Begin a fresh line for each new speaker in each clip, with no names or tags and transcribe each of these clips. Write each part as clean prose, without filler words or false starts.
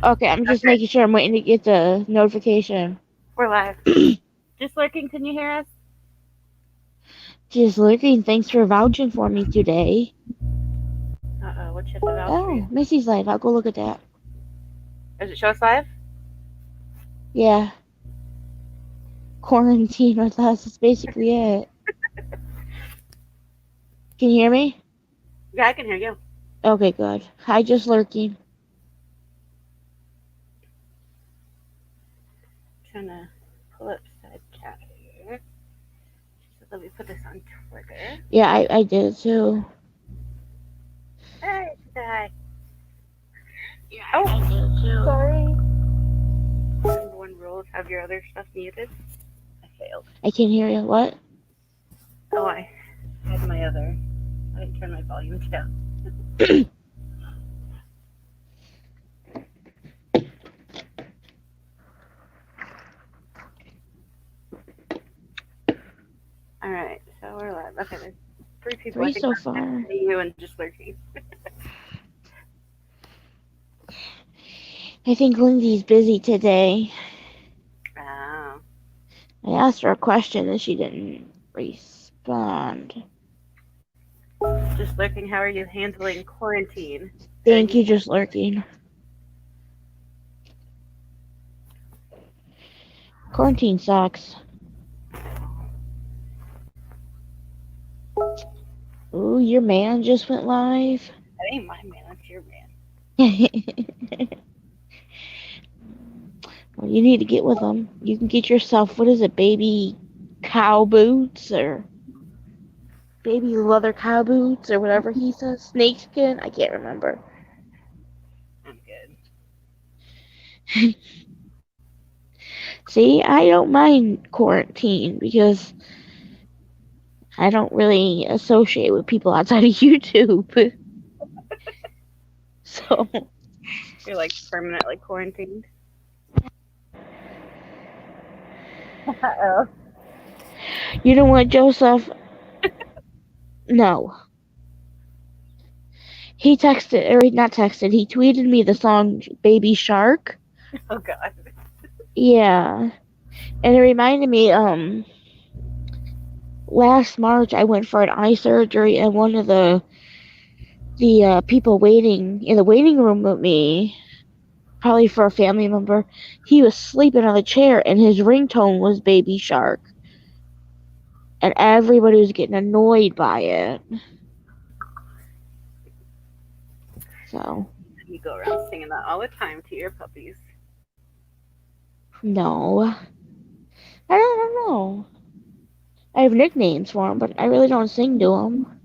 Okay, I'm just
Okay,
making sure I'm waiting to get the notification.
we're live. Just lurking, can you hear us?
Just looking. Thanks for vouching for me today.
Uh-oh, what should I vouch for you?
Oh, Missy's live. I'll go look at that.
Does it show us live?
Yeah, quarantine with us is basically it. Can you hear me?
Yeah, I can hear you.
Okay, good. Hi, just lurking.
Trying to pull up side chat here. So let me put this on Twitter.
Yeah, I did too.
Hey, hi.
Yeah,
Oh,
I did too.
sorry. Number one rule is have your other stuff muted. I failed.
I can hear you. What?
Oh, I had my other. I didn't turn my volume down. All right, so we're live. Okay, there's three people. I
Three
think
so
that's
far.
you and just lurking.
I think Lindsay's busy today.
Oh,
I asked her a question and she didn't respond.
just lurking. How are you handling quarantine? Are
Thank
you
you, just lurking. Quarantine sucks. Ooh, your man just went live.
That ain't my man. That's your man.
Well, you need to get with them. You can get yourself, what is it, baby cow boots or baby leather cow boots or whatever he says. Snakeskin? I can't remember.
I'm good.
See, I don't mind quarantine because I don't really associate with people outside of YouTube. So,
You're like permanently quarantined. Uh-oh.
you know what, Joseph? No. He texted, or not texted, he tweeted me the song Baby Shark.
Oh god.
Yeah. And it reminded me, last March I went for an eye surgery and one of the people waiting in the waiting room with me, probably for a family member, he was sleeping on the chair and his ringtone was Baby Shark. And everybody was getting annoyed by it. So,
You go around singing that all the time to your puppies.
no. I don't know. I have nicknames for them, but I really don't sing to them.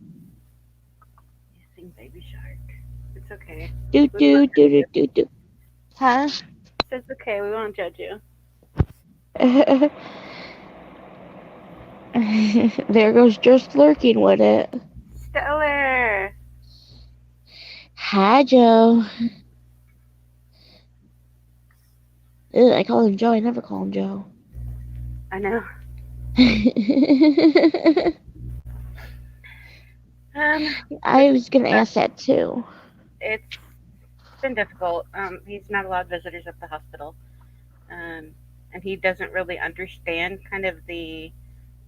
You sing Baby Shark. It's okay.
Do
We
do
won't
do
judge
do
you.
do do. Huh?
It's okay. We won't judge you.
There goes just lurking with it.
Stellar.
Hi, Joe. Ugh, I call him Joe. I never call him Joe.
I know. Um, this
I was gonna ask that too.
it's been difficult. He's not allowed visitors at the hospital. Um, and he doesn't really understand kind of the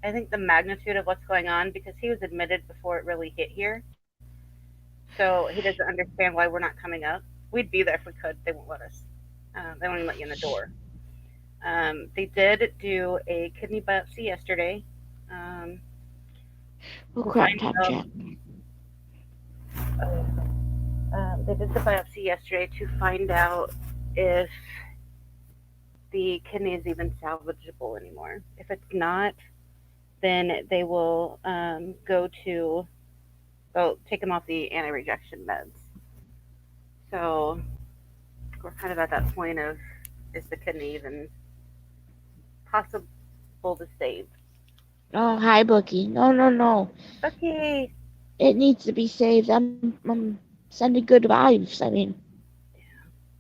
I think the magnitude of what's going on because he was admitted before it really hit here. So he doesn't understand why we're not coming up. We'd be there if we could. They won't let us. They won't even let you in the door. They did do a kidney biopsy yesterday um,
Oh
to
crap,
find
top
out.
chat.
They did the biopsy yesterday to find out if the kidney is even salvageable anymore. If it's not, then they will go to they'll take him off the anti-rejection meds. So we're kind of at that point of is the kidney even possible to save?
Oh, hi, Bookie. No, no, no.
Okay.
It needs to be saved. I'm sending good vibes. I mean,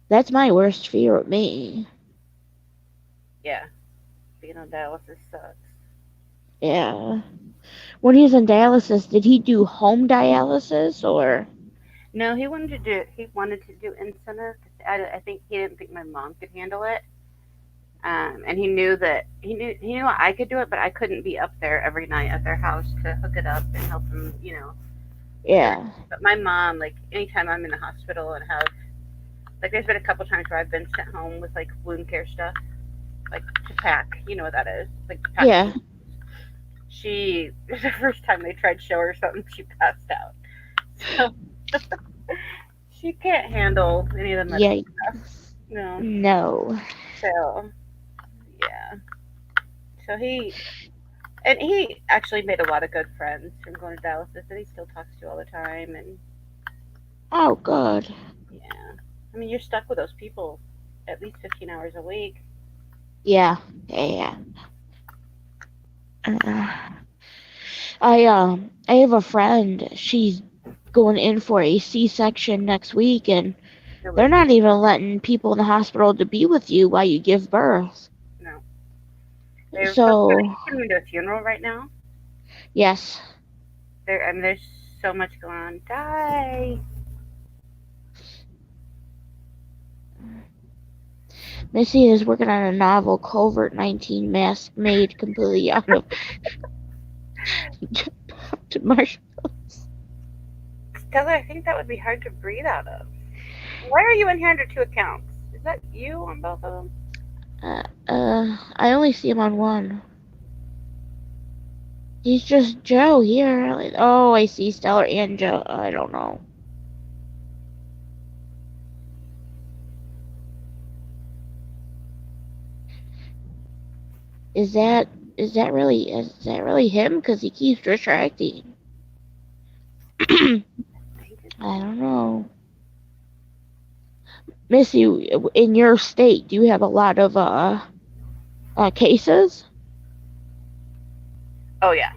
that's my worst fear with me.
Yeah, being on dialysis sucks.
Yeah. When he's in dialysis, did he do home dialysis or?
No, he wanted to do incentive I think he didn't think my mom could handle it. And he knew that he knew I could do it, but I couldn't be up there every night at their house to hook it up and help them, with everything.
Yeah.
But my mom, like anytime I'm in the hospital and have like, there's been a couple times where I've been sent home with like wound care stuff, like to pack. You know what that is, like to pack.
Yeah.
She the first time they tried to show her something, she passed out. So she can't handle any of the medical
Yeah.
stuff. No.
No.
So yeah. So he actually made a lot of good friends from going to dialysis that he still talks to all the time. And
Oh, good.
yeah, I mean, you're stuck with those people at least 15 hours a week.
Yeah. Yeah. Uh, I have a friend. She's going in for a C-section next week, and they're
Really,
not even letting people in the hospital to be with you while you give birth.
no. They were supposed to
So,
take him to a funeral right now.
yes.
I mean, there's so much going on. Die.
Missy is working on a novel, COVID-19 Mask Made Completely Out of Marshmallows.
Stella, I think that would be hard to breathe out of. Why are you in here under two accounts? Is that you on both of them?
I only see him on one. He's just Joe here. Oh, I see Stellar and Joe. I don't know. Is that really him? Because he keeps retracting. I don't know. Missy, in your state, do you have a lot of cases?
Oh yeah,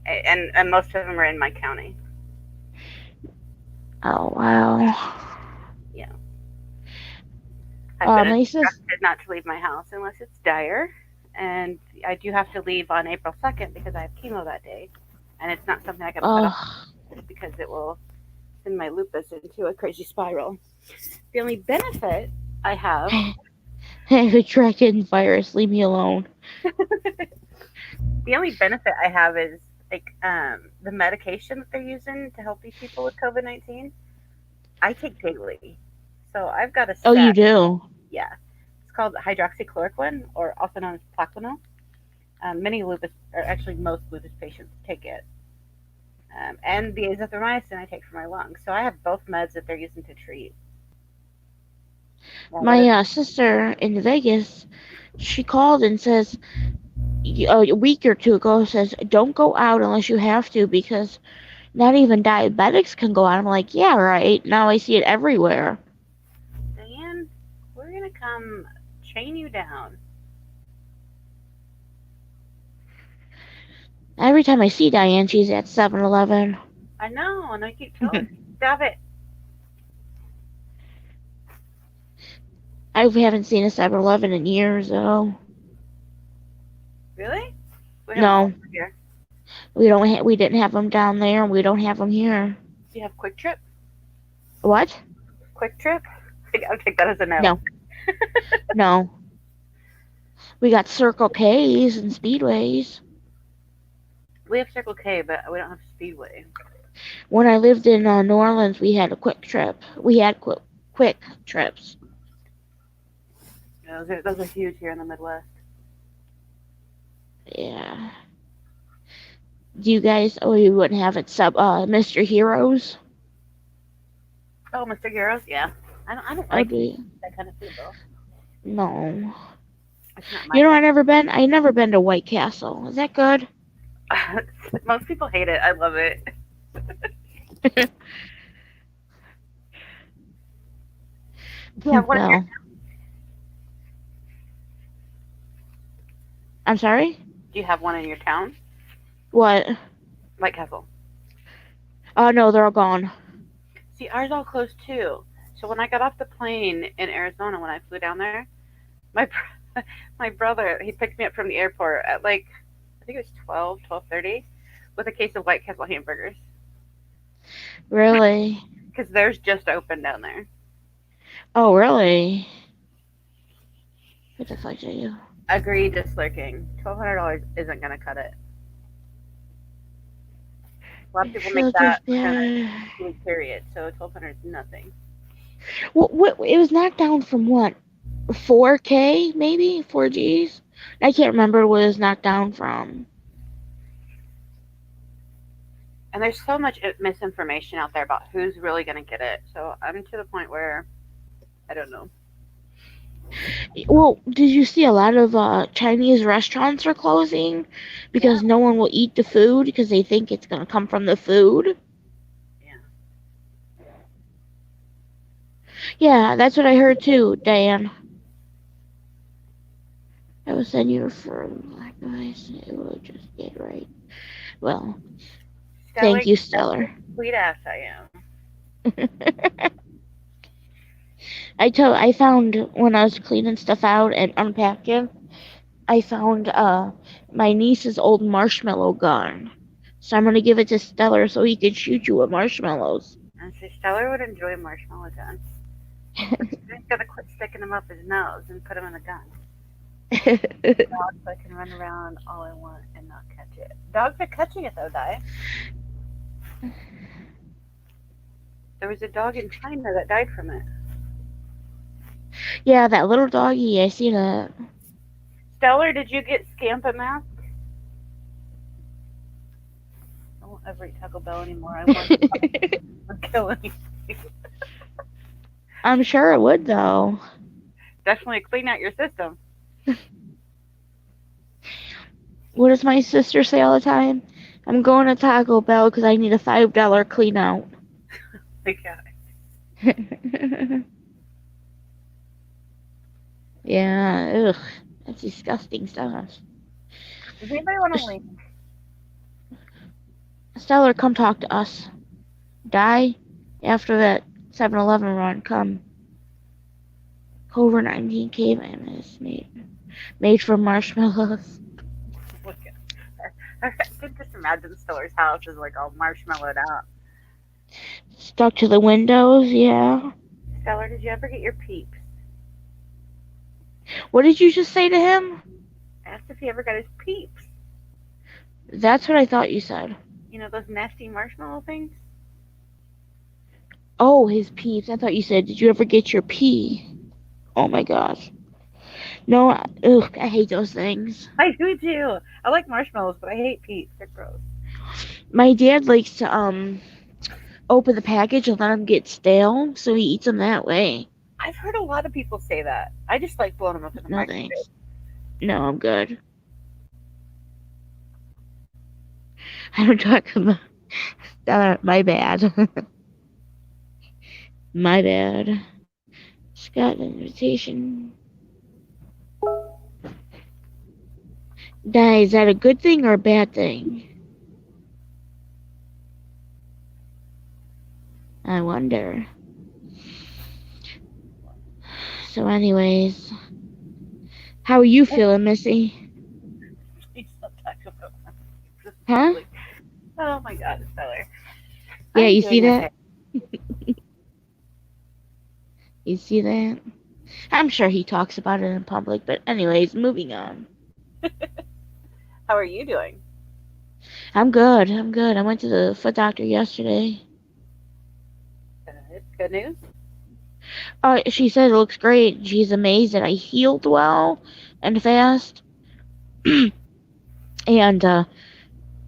and most of them are in my county.
Oh wow.
Yeah, I've been
My sis.
instructed not to leave my house unless it's dire, and I do have to leave on April 2nd because I have chemo that day, and it's not something I can put off because it will send my lupus into a crazy spiral. The only benefit I have,
Retracted virus. Leave me alone.
the only benefit I have is like the medication that they're using to help these people with COVID-19. I take daily, so I've got a
Oh, you
set.
do.
Yeah, it's called hydroxychloroquine, or also known as Plaquenil. Many lupus, or actually most lupus patients take it. And the azithromycin I take for my lungs. So I have both meds that they're using to treat. Well,
My sister in Vegas, she called and says a week or two ago, says don't go out unless you have to because not even diabetics can go out. I'm like, yeah, right. Now I see it everywhere.
Diane, we're gonna come chain you down.
Every time I see Diane, she's at 7-Eleven.
I know, and I keep telling you, stop it.
I haven't seen a 7-Eleven in years, though.
Really? We have
No,
over here.
we didn't have them down there, and we don't have them here.
Do you have Quick Trip?
What?
Quick Trip? I'll take that as a no.
No, no. We got Circle K's and Speedways.
We have Circle K, but we don't have Speedway.
When I lived in New Orleans, we had a Quick Trip. We had quick trips.
Those are huge here in the Midwest.
Yeah. Do you guys? Oh, you wouldn't have it. Mr. Heroes.
Oh, Mr. Gyros? Yeah. I don't
Oh,
like
do you?
that kind of food though.
No.
It's not my
You know, I never been to White Castle. Is that good?
Most people hate it. I love it. Yeah, what is your
No. I'm sorry?
Do you have one in your town?
What?
White Castle.
Oh, no, they're all gone.
See, ours all closed too. So when I got off the plane in Arizona, when I flew down there, my my brother, he picked me up from the airport at like, I think it was 12:30, with a case of White Castle hamburgers.
Really?
Because theirs just opened down there.
Oh, really? What the fuck are you?
Agree, just lurking. $1,200 isn't gonna cut it. A lot of people make that
Shelter's
within a
bad.
2 week period, so 1,200 is nothing.
What? It was knocked down from what? 4K, maybe 4Gs. I can't remember what it was knocked down from.
And there's so much misinformation out there about who's really gonna get it. So I'm to the point where I don't know.
Well, did you see a lot of Chinese restaurants are closing
Yeah,
because no one will eat the food because they think it's gonna come from the food?
yeah.
Yeah, that's what I heard too, Dan. I will send you for black guys. It will just get right. Well,
Stellar,
thank you,
that's the
Stellar.
sweet ass I am.
I found when I was cleaning stuff out and unpacking, I found my niece's old marshmallow gun. So I'm gonna give it to Stellar so he can shoot you with marshmallows.
And so Stellar would enjoy marshmallow guns. But he's gonna quit sticking them up his nose and put them in the gun. Dogs, I can run around all I want and not catch it. Dogs are catching it though, Di. There was a dog in China that died from it.
Yeah, that little doggy, I see that.
Stellar, did you get Scamp a mask? I won't ever eat Taco Bell anymore. I want to kill anything.
I'm sure it would though.
Definitely clean out your system.
What does my sister say all the time? I'm going to Taco Bell because I need a $5 clean out.
Like, yeah.
Yeah, ugh, that's disgusting stuff.
Does anybody want to link?
Stellar, come talk to us. Die after that 7-Eleven run. Come. Over 19K man is made from marshmallows.
Look at I can just imagine Stellar's house is like all marshmallowed out.
Stuck to the windows, yeah.
Stellar, did you ever get your peeps?
What did you just say to him?
Asked if he ever got his peeps.
That's what I thought you said.
You know those nasty marshmallow things?
Oh, his peeps. I thought you said, did you ever get your pee? Oh my gosh. No, ugh, I hate those things.
I do too. I like marshmallows, but I hate peeps. They're gross.
My dad likes to open the package and let them get stale, so he eats them that way.
I've heard a lot of people say that. I just like blowing them up in the
No
microwave.
thanks. No, I'm good. I don't talk about my bad. My bad. Just got an invitation. Is that a good thing or a bad thing? I wonder. So, anyways, how are you feeling, Missy?
Please don't talk about that.
Huh?
Oh my god, Stellar.
Yeah,
I'm
you see
doing
that? You see that? I'm sure he talks about it in public, but anyways, moving on.
okay. How are you doing?
I'm good. I'm good. I went to the foot doctor yesterday.
Good. Good news?
She said it looks great. She's amazed that I healed well and fast. And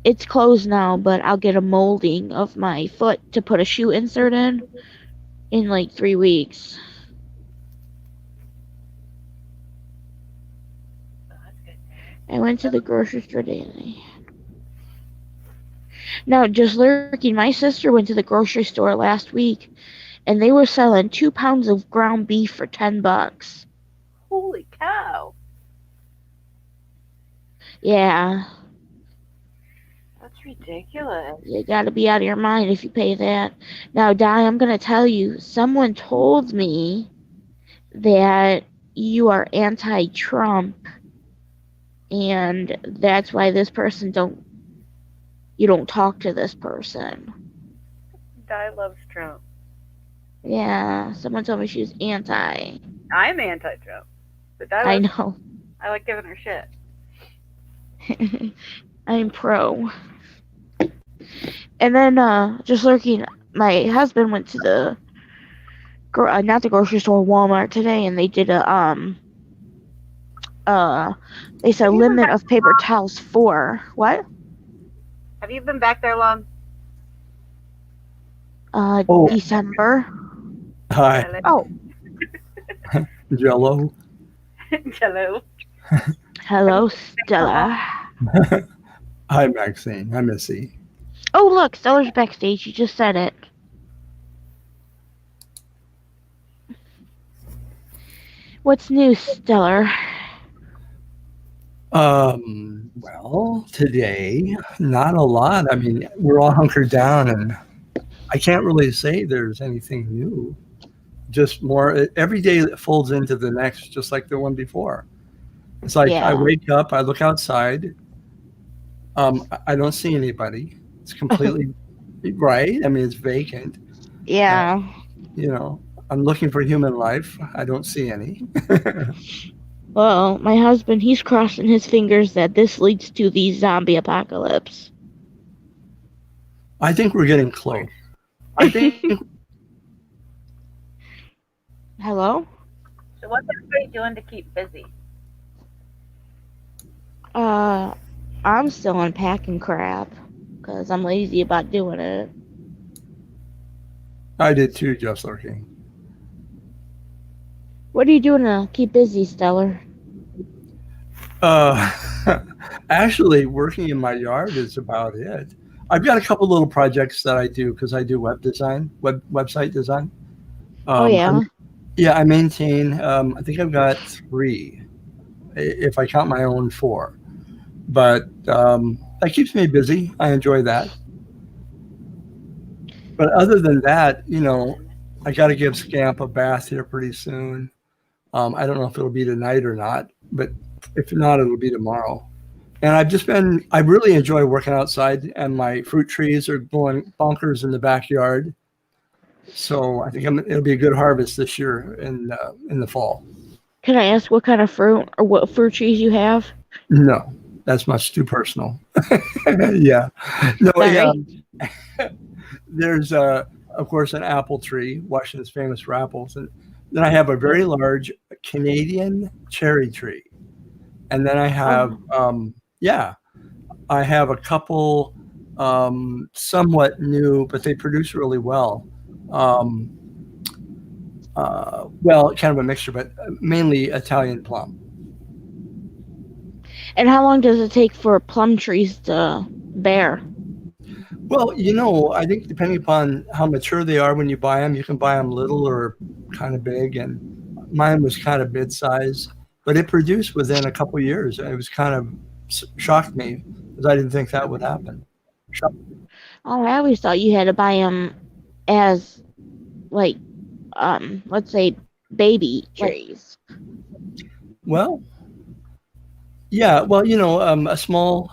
it's closed now, but I'll get a molding of my foot to put a shoe insert in like 3 weeks.
Oh, that's good.
I went to the grocery store today. Now, just lurking, my sister went to the grocery store last week, and they were selling 2 pounds of ground beef for $10.
Holy cow.
Yeah,
That's ridiculous.
you gotta be out of your mind if you pay that. Now, Di, I'm gonna tell you, someone told me that you are anti-Trump, and that's why you don't talk to this person.
Di loves Trump.
Yeah, someone told me she was anti.
I'm anti-Trump, but
I know.
I like giving her shit.
I'm pro. And then, just lurking, my husband went to the, not the grocery store, Walmart today, and they did they said
Have you been
limit
back?
of paper towels 4. What?
Have you been back there long?
Oh,
December.
hi,
Oh,
Jello.
Hello.
hello, Stella.
Hi, Maxine. Hi, Missy.
Oh, look, Stella's backstage. You just said it. What's new, Stellar?
Well, today, not a lot. I mean, we're all hunkered down, and I can't really say there's anything new. Just more, every day that folds into the next, just like the one before. It's like I
Yeah.
wake up, I look outside, I don't see anybody. It's completely right. I mean, it's vacant.
Yeah.
You know, I'm looking for human life. I don't see any.
Well, my husband, he's crossing his fingers that this leads to the zombie apocalypse.
I think we're getting close. I think
Hello?
So what's everybody doing to keep busy?
I'm still unpacking crap because I'm lazy about doing it.
I did too, just lurking.
What are you doing to keep busy, Stellar?
Actually, working in my yard is about it. I've got a couple little projects that I do because I do web design, website design.
Oh, yeah.
Yeah, I maintain. I think I've got 3, if I count my own 4. But that keeps me busy. I enjoy that. But other than that, I got to give Scamp a bath here pretty soon. I don't know if it'll be tonight or not, but if not, it'll be tomorrow. And I really enjoy working outside, and my fruit trees are going bonkers in the backyard. So I think it'll be a good harvest this year in the fall.
Can I ask what kind of fruit or what fruit trees you have?
No, that's much too personal. Yeah. No, yeah. There's, of course, an apple tree, Washington's famous for apples. And then I have a very large Canadian cherry tree. And then I have, I have a couple somewhat new, but they produce really well. Well, kind of a mixture, but mainly Italian plum.
And how long does it take for plum trees to bear?
Well, I think depending upon how mature they are when you buy them, you can buy them little or kind of big. And mine was kind of mid-size, but it produced within a couple of years. It was kind of shocked me because I didn't think that would happen.
Oh, I always thought you had to buy them as, like, let's say baby trees.
Well, yeah. Well, a small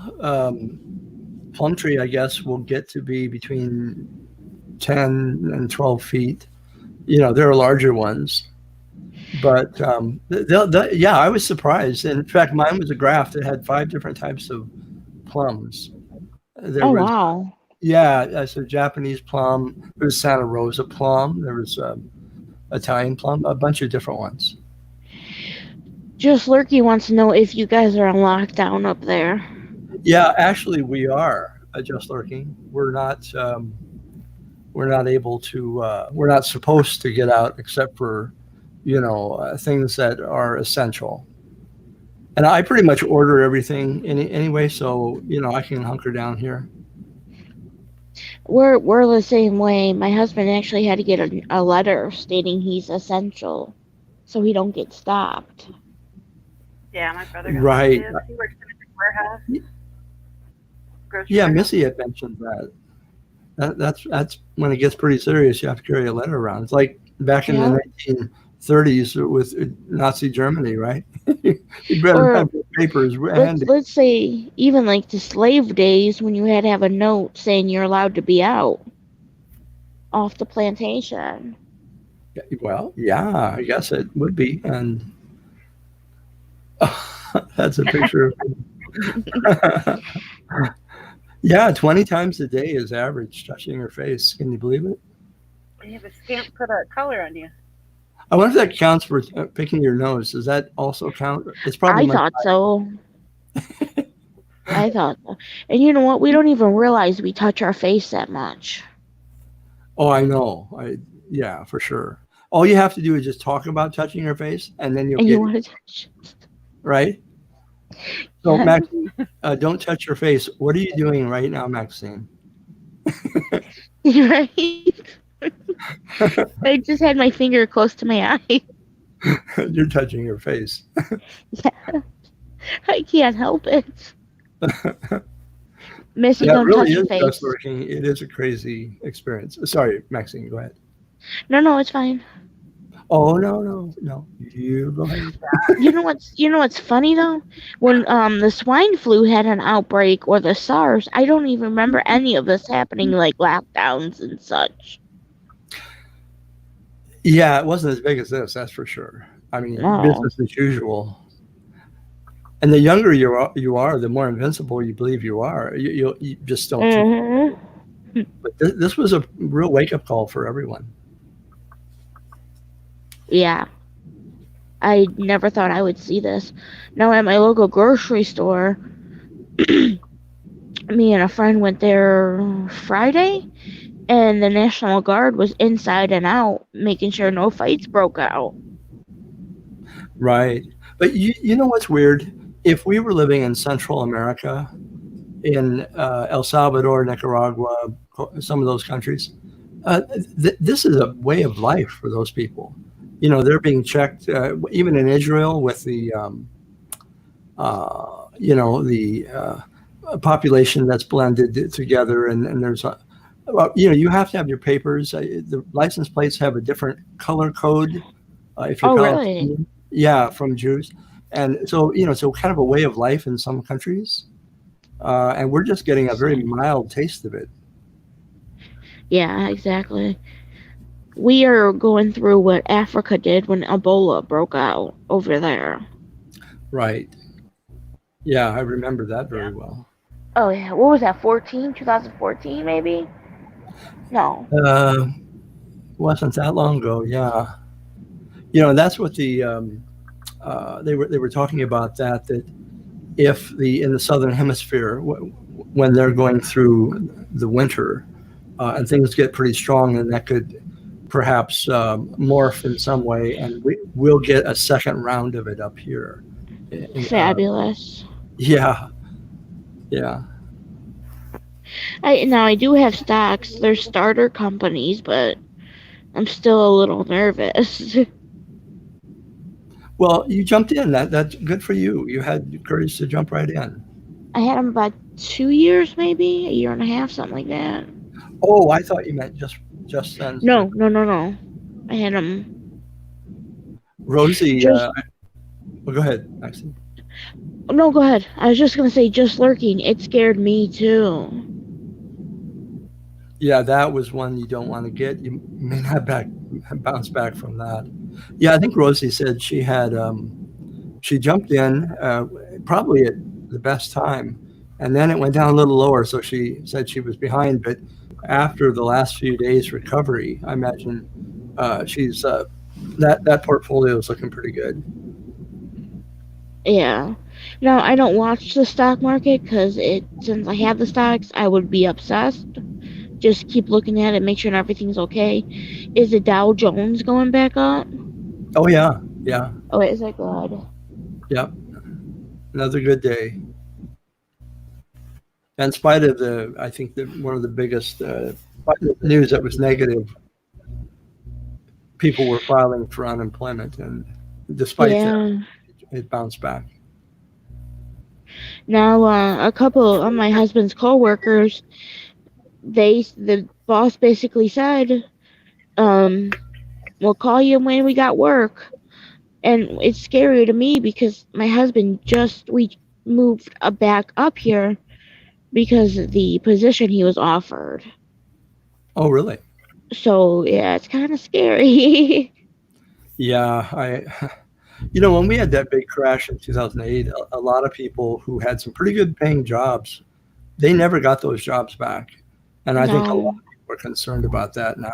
plum tree, I guess, will get to be between 10 and 12 feet. There are larger ones. But yeah, I was surprised. In fact, mine was a graft that had 5 different types of plums. There was,
wow.
yeah, so Japanese plum. There was Santa Rosa plum. There was Italian plum. A bunch of different ones.
Just Lurky wants to know if you guys are on lockdown up there.
Yeah, actually, we are just lurking. We're not able to. We're not supposed to get out except for, things that are essential. And I pretty much order everything anyway, so I can hunker down here.
We're the same way. My husband actually had to get a letter stating he's essential, so he don't get stopped.
Yeah, my brother got
Right.
He works in a warehouse.
Yeah, Missy had mentioned that. That's when it gets pretty serious. You have to carry a letter around. It's like back in the 1930s with Nazi Germany, right? You better have the papers handy.
Let's say even like the slave days when you had to have a note saying you're allowed to be out off the plantation.
Well, yeah, I guess it would be. And that's a picture. Yeah, 20 times a day is average touching your face. Can you believe it?
You have a scamp put a color on you.
I wonder if that counts for picking your nose. Does that also count? It's probably
I
much.
thought so. I thought so. And you know what? We don't even realize we touch our face that much.
Oh, I know. Yeah, for sure. All you have to do is just talk about touching your face, and then you'll
And you
get
want to touch.
right. So,
Yeah.
Maxine, don't touch your face. What are you doing right now, Maxine?
Right? I just had my finger close to my eye.
You're touching your face.
Yeah. I can't help it. Missy,
Yeah, it
don't
really
touch your
is just
face.
lurking. It is a crazy experience. Sorry, Maxine, go ahead.
No, it's fine.
Oh, no. You go ahead.
You know what's funny though? When the swine flu had an outbreak or the SARS, I don't even remember any of this happening like lockdowns and such.
Yeah, it wasn't as big as this, that's for sure. I mean,
No.
business as usual. And the younger you are, the more invincible you believe you are. You just don't see.
Mhm.
But this was a real wake up call for everyone.
Yeah. I never thought I would see this. Now at my local grocery store, me and a friend went there Friday, and the National Guard was inside and out, making sure no fights broke out.
Right. But you know what's weird? If we were living in Central America, in El Salvador, Nicaragua, some of those countries, this is a way of life for those people. They're being checked, even in Israel, with the population that's blended together, and there's you have to have your papers. The license plates have a different color code if you're
Oh, really?
Palestinian. Yeah, from Jews, and so kind of a way of life in some countries, and we're just getting a very mild taste of it.
Yeah, exactly. We are going through what Africa did when Ebola broke out over there.
Right. Yeah, I remember that
Yeah.
very well.
Oh, yeah. What was that, 2014 maybe? No.
Wasn't that long ago. Yeah. That's what they were talking about that if in the southern hemisphere when they're going through the winter and things get pretty strong, then that could perhaps morph in some way, and we'll get a second round of it up here.
Fabulous.
Yeah, yeah.
I do have stocks. They're starter companies, but I'm still a little nervous.
Well, you jumped in. That's good for you. You had courage to jump right in.
I had them about 2 years, maybe a year and a half, something like that.
Oh, I thought you meant just then.
No. I had them
Rosie.
just.
Well, go ahead, Maxine.
No, go ahead. I was just gonna say, just lurking. It scared me too.
Yeah, that was one you don't want to get. You may not bounce back from that. Yeah, I think Rosie said she had she jumped in probably at the best time, and then it went down a little lower. So she said she was behind, but after the last few days recovery, I imagine she's that portfolio is looking pretty good.
Yeah. Now I don't watch the stock market because since I have the stocks, I would be obsessed. Just keep looking at it, make sure everything's okay. Is the Dow Jones going back up?
Oh yeah.
Oh, is it good?
Yep. Another good day. In spite of I think one of the biggest news that was negative, people were filing for unemployment, and despite that, it bounced back.
Now, a couple of my husband's coworkers, the boss basically said, we'll call you when we got work. And it's scary to me because my husband we moved back up here because of the position he was offered.
Oh, really?
So yeah, it's kind of scary.
Yeah, when we had that big crash in 2008, a lot of people who had some pretty good paying jobs, they never got those jobs back. And I think a lot
No.
of people are concerned about that now.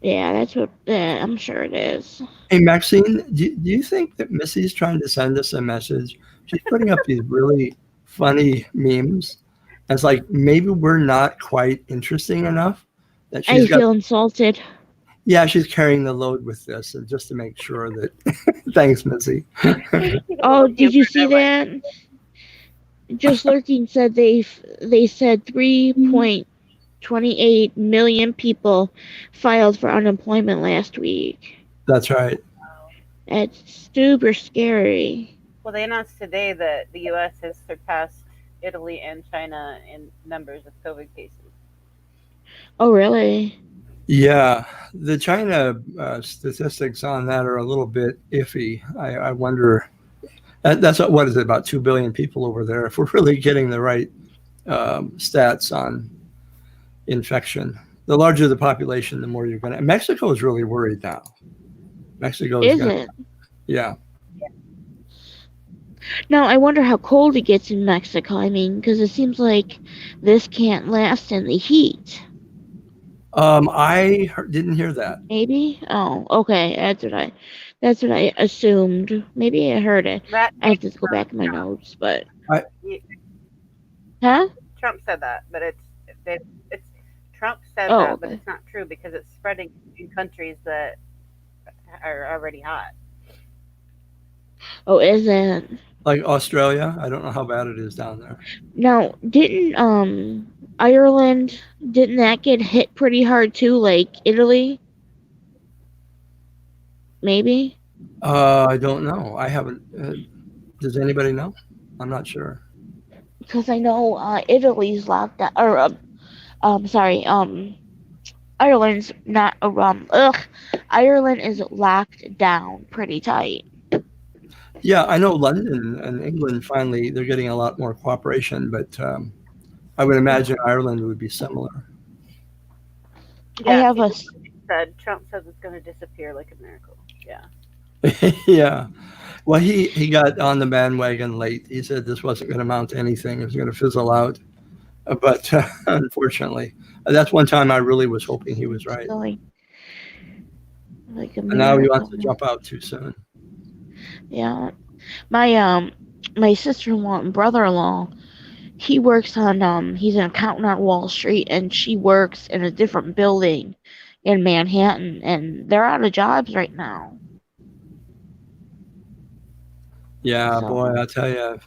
Yeah, that's what I'm sure it is.
Hey, Maxine, do you think that Missy's trying to send us a message? She's putting up these really funny memes. And it's like maybe we're not quite interesting enough that
I
she's got,
feel insulted.
yeah, she's carrying the load with this. And just to make sure that, thanks, Missy.
Oh, did you see that? Just Lurking said they said 3.28 million people filed for unemployment last week.
That's right.
It's super scary.
Well, they announced today that the U.S. has surpassed Italy and China in numbers of COVID cases.
Oh, really?
Yeah, the China statistics on that are a little bit iffy. I wonder. That's what is it, about 2 billion people over there? If we're really getting the right stats on infection, the larger the population, the more you're going to. Mexico is really worried now. Mexico is going
it?
to. Yeah.
Now, I wonder how cold it gets in Mexico. I mean, because it seems like this can't last in the heat.
Didn't hear that.
Maybe? Oh, okay. That's what I assumed. Maybe I heard it. I have to go back in my notes, but huh?
Trump said that, but it's Trump said
Oh,
that, but
okay.
it's not true because it's spreading in countries that are already hot.
Oh, is it?
Like Australia, I don't know how bad it is down there.
Now, didn't Ireland, didn't that get hit pretty hard too, like Italy? Maybe?
I don't know. I haven't. Does anybody know? I'm not sure.
Because I know Italy's locked down, or sorry, Ireland's not Ireland is locked down pretty tight.
Yeah, I know London and England finally they're getting a lot more cooperation, but I would imagine Ireland would be similar.
I have
Trump says it's going to disappear like a miracle. Yeah.
Yeah. Well, he got on the bandwagon late. He said this wasn't going to amount to anything. It was going to fizzle out. But unfortunately, that's one time I really was hoping he was right.
Like
and now he wants to jump out too soon.
Yeah. My sister-in-law and brother-in-law, he works on he's an accountant on Wall Street, and she works in a different building in Manhattan, and they're out of jobs right now.
Yeah, so. Boy, I'll tell you,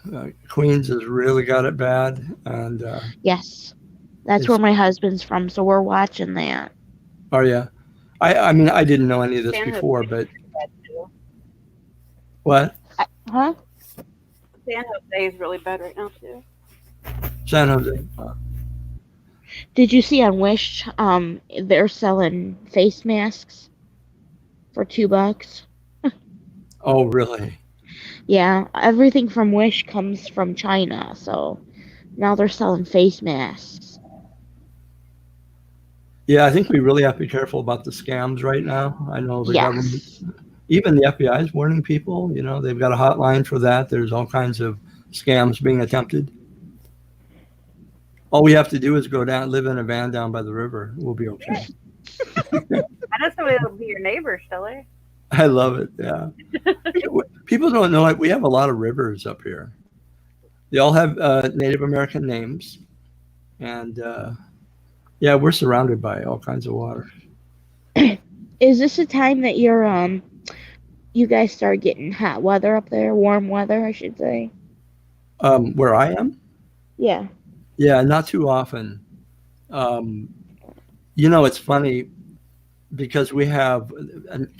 Queens has really got it bad, and
yes, that's where my husband's from, so we're watching that.
Oh yeah, I mean I didn't know any of this before, but what?
Huh?
San Jose is really bad right now too.
San Jose.
Did you see on Wish? They're selling face masks for $2.
Oh, really?
Yeah, everything from Wish comes from China, so now they're selling face masks.
Yeah, I think we really have to be careful about the scams right now. I know the government, even the FBI is warning people. You know, they've got a hotline for that. There's all kinds of scams being attempted. All we have to do is go down, live in a van down by the river. We'll be okay.
I know somebody will be your neighbor, Stellar.
I love it. Yeah. People don't know it. We have a lot of rivers up here. They all have Native American names. And yeah, we're surrounded by all kinds of water.
Is this a time that you guys start getting hot weather up there? Warm weather, I should say.
Where I am?
Yeah.
Yeah, not too often. You know, it's funny because we have,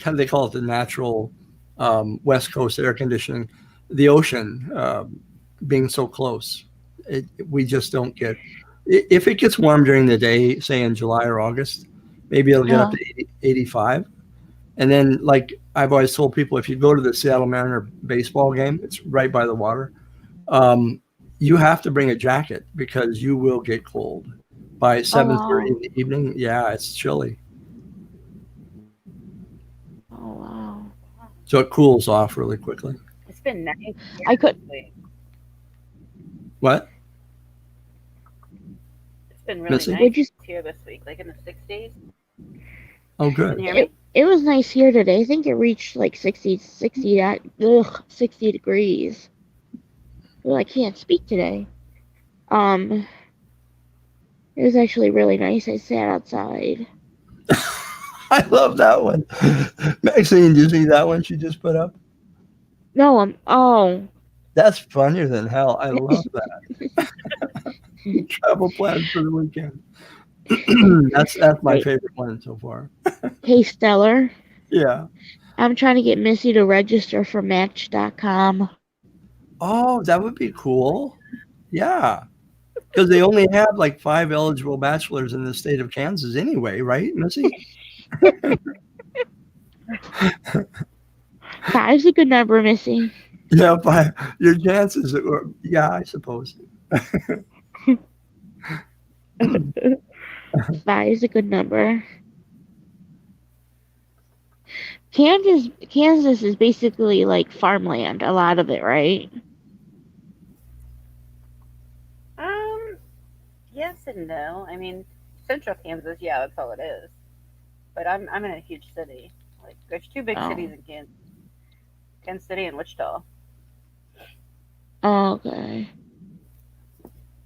they call it the natural West Coast air conditioning, the ocean being so close. We just don't get, if it gets warm during the day, say in July or August, maybe it'll get up to 85. And then, like I've always told people, if you go to the Seattle Mariner baseball game, it's right by the water. You have to bring a jacket because you will get cold. by
Oh
7:30
wow.
in the evening. Yeah, it's chilly.
Oh wow.
So it cools off really quickly.
It's been nice
I
here
could.
this week.
What,
It's been really
Missy?
nice
Would you?
here this week, like in the 60s.
Oh,
Can
good.
you hear me?
It was nice here today. I think it reached like 60 degrees. Well, I can't speak today. Um, it was actually really nice. I sat outside.
I love that one. Maxine, did you see that one she just put up?
No, oh,
That's funnier than hell. I love that. Travel plans for the weekend. That's my
hey,
favorite one so far.
hey, Stellar.
Yeah.
I'm trying to get Missy to register for Match.com.
Oh, that would be cool. Yeah. Because they only have like 5 eligible bachelors in the state of Kansas anyway, right, Missy?
Five's a good number, Missy.
Yeah, 5. Your chances are, yeah, I suppose.
Five's a good number. Kansas is basically like farmland, a lot of it, right?
Yes and no. I mean, central Kansas, yeah, that's all it is. But I'm in a huge city. Like, there's two big cities
Oh,
in Kansas City and Wichita.
oh okay.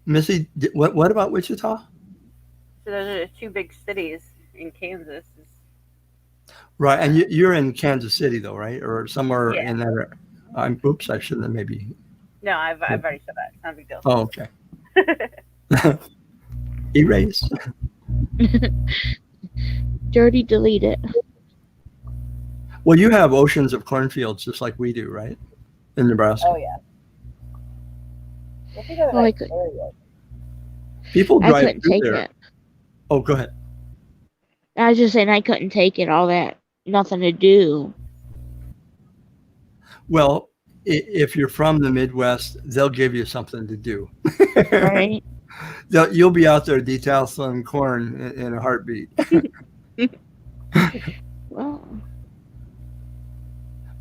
Missy, what about Wichita?
So those are the two big cities in Kansas.
Right, and you're in Kansas City though, right? Or somewhere
Yeah.
in that area. Oops, I shouldn't have maybe.
No, I've already said that. It's not a big deal.
Oh, okay. Erase.
Dirty delete it.
Well, you have oceans of cornfields just like we do, right? In Nebraska.
Oh yeah. I think I
Oh, I could.
People
I
drive
couldn't
through
take
there.
it.
Oh, go ahead.
I was just saying I couldn't take it. All that, nothing to do.
Well, if you're from the Midwest, they'll give you something to do.
Right?
You'll be out there detasseling corn in a heartbeat.
Well,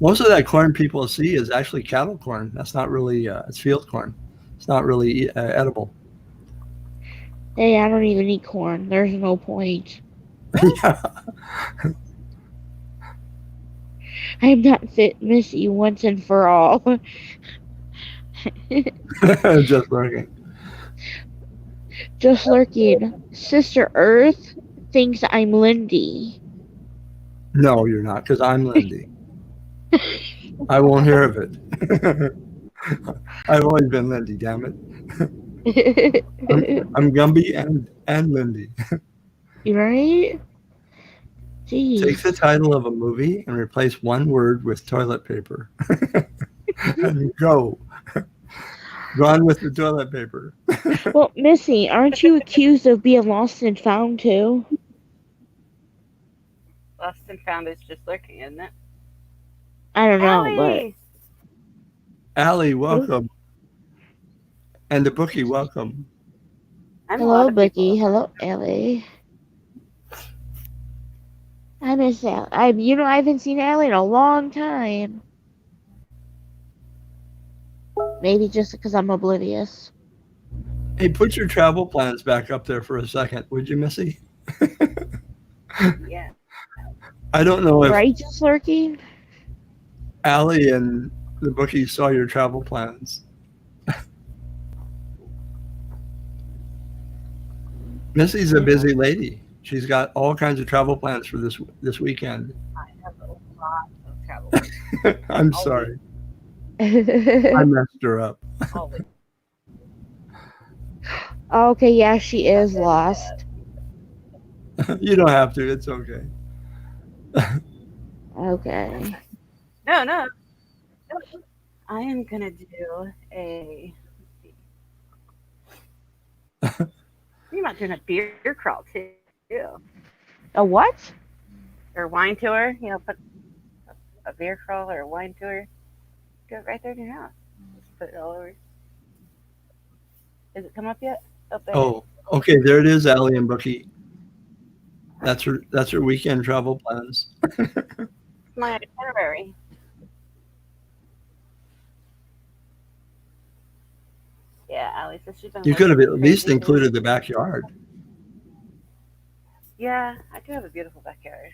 Most of that corn people see is actually cattle corn. That's not really, it's field corn. It's not really edible.
hey, I don't even eat corn. There's no point.
Yeah.
I'm not fit, Missy, once and for all.
Just lurking.
Just lurking. Sister Earth thinks I'm Lindy.
No, you're not, because I'm Lindy. I won't hear of it. I've always been Lindy, damn it. I'm Gumby and Lindy.
Right? Jeez.
Take the title of a movie and replace one word with toilet paper. And go. Gone with the toilet paper.
Well, Missy, aren't you accused of being lost and found too?
Lost and found is just lurking, isn't it?
I don't know,
Allie!
Allie, welcome. And the bookie, welcome.
I'm
but
a lot
hello,
of
Becky.
people.
Hello, Ellie. I miss Allie. I haven't seen Allie in a long time. Maybe just because I'm oblivious.
Hey, put your travel plans back up there for a second, would you, Missy?
Yeah.
I don't know if
Right, just lurking?
Allie and the bookie saw your travel plans. Missy's a busy lady. She's got all kinds of travel plans for this weekend.
I have a lot of travel.
I'm sorry. I messed her up.
Always.
Okay, yeah, she is lost.
You don't have to. It's okay.
Okay.
No. I am gonna do a. You're not doing a beer crawl too,
A what?
or wine tour. Put a beer crawl or a wine tour. Do it right there in your house. Just put it all over. Has it come up yet? Up there.
Oh, Okay, there it is, Allie and Brookie. That's her weekend travel plans.
My itinerary. Yeah, Allie says she's been
You could have
working
at least
crazy.
included the backyard.
Yeah, I do have a beautiful backyard.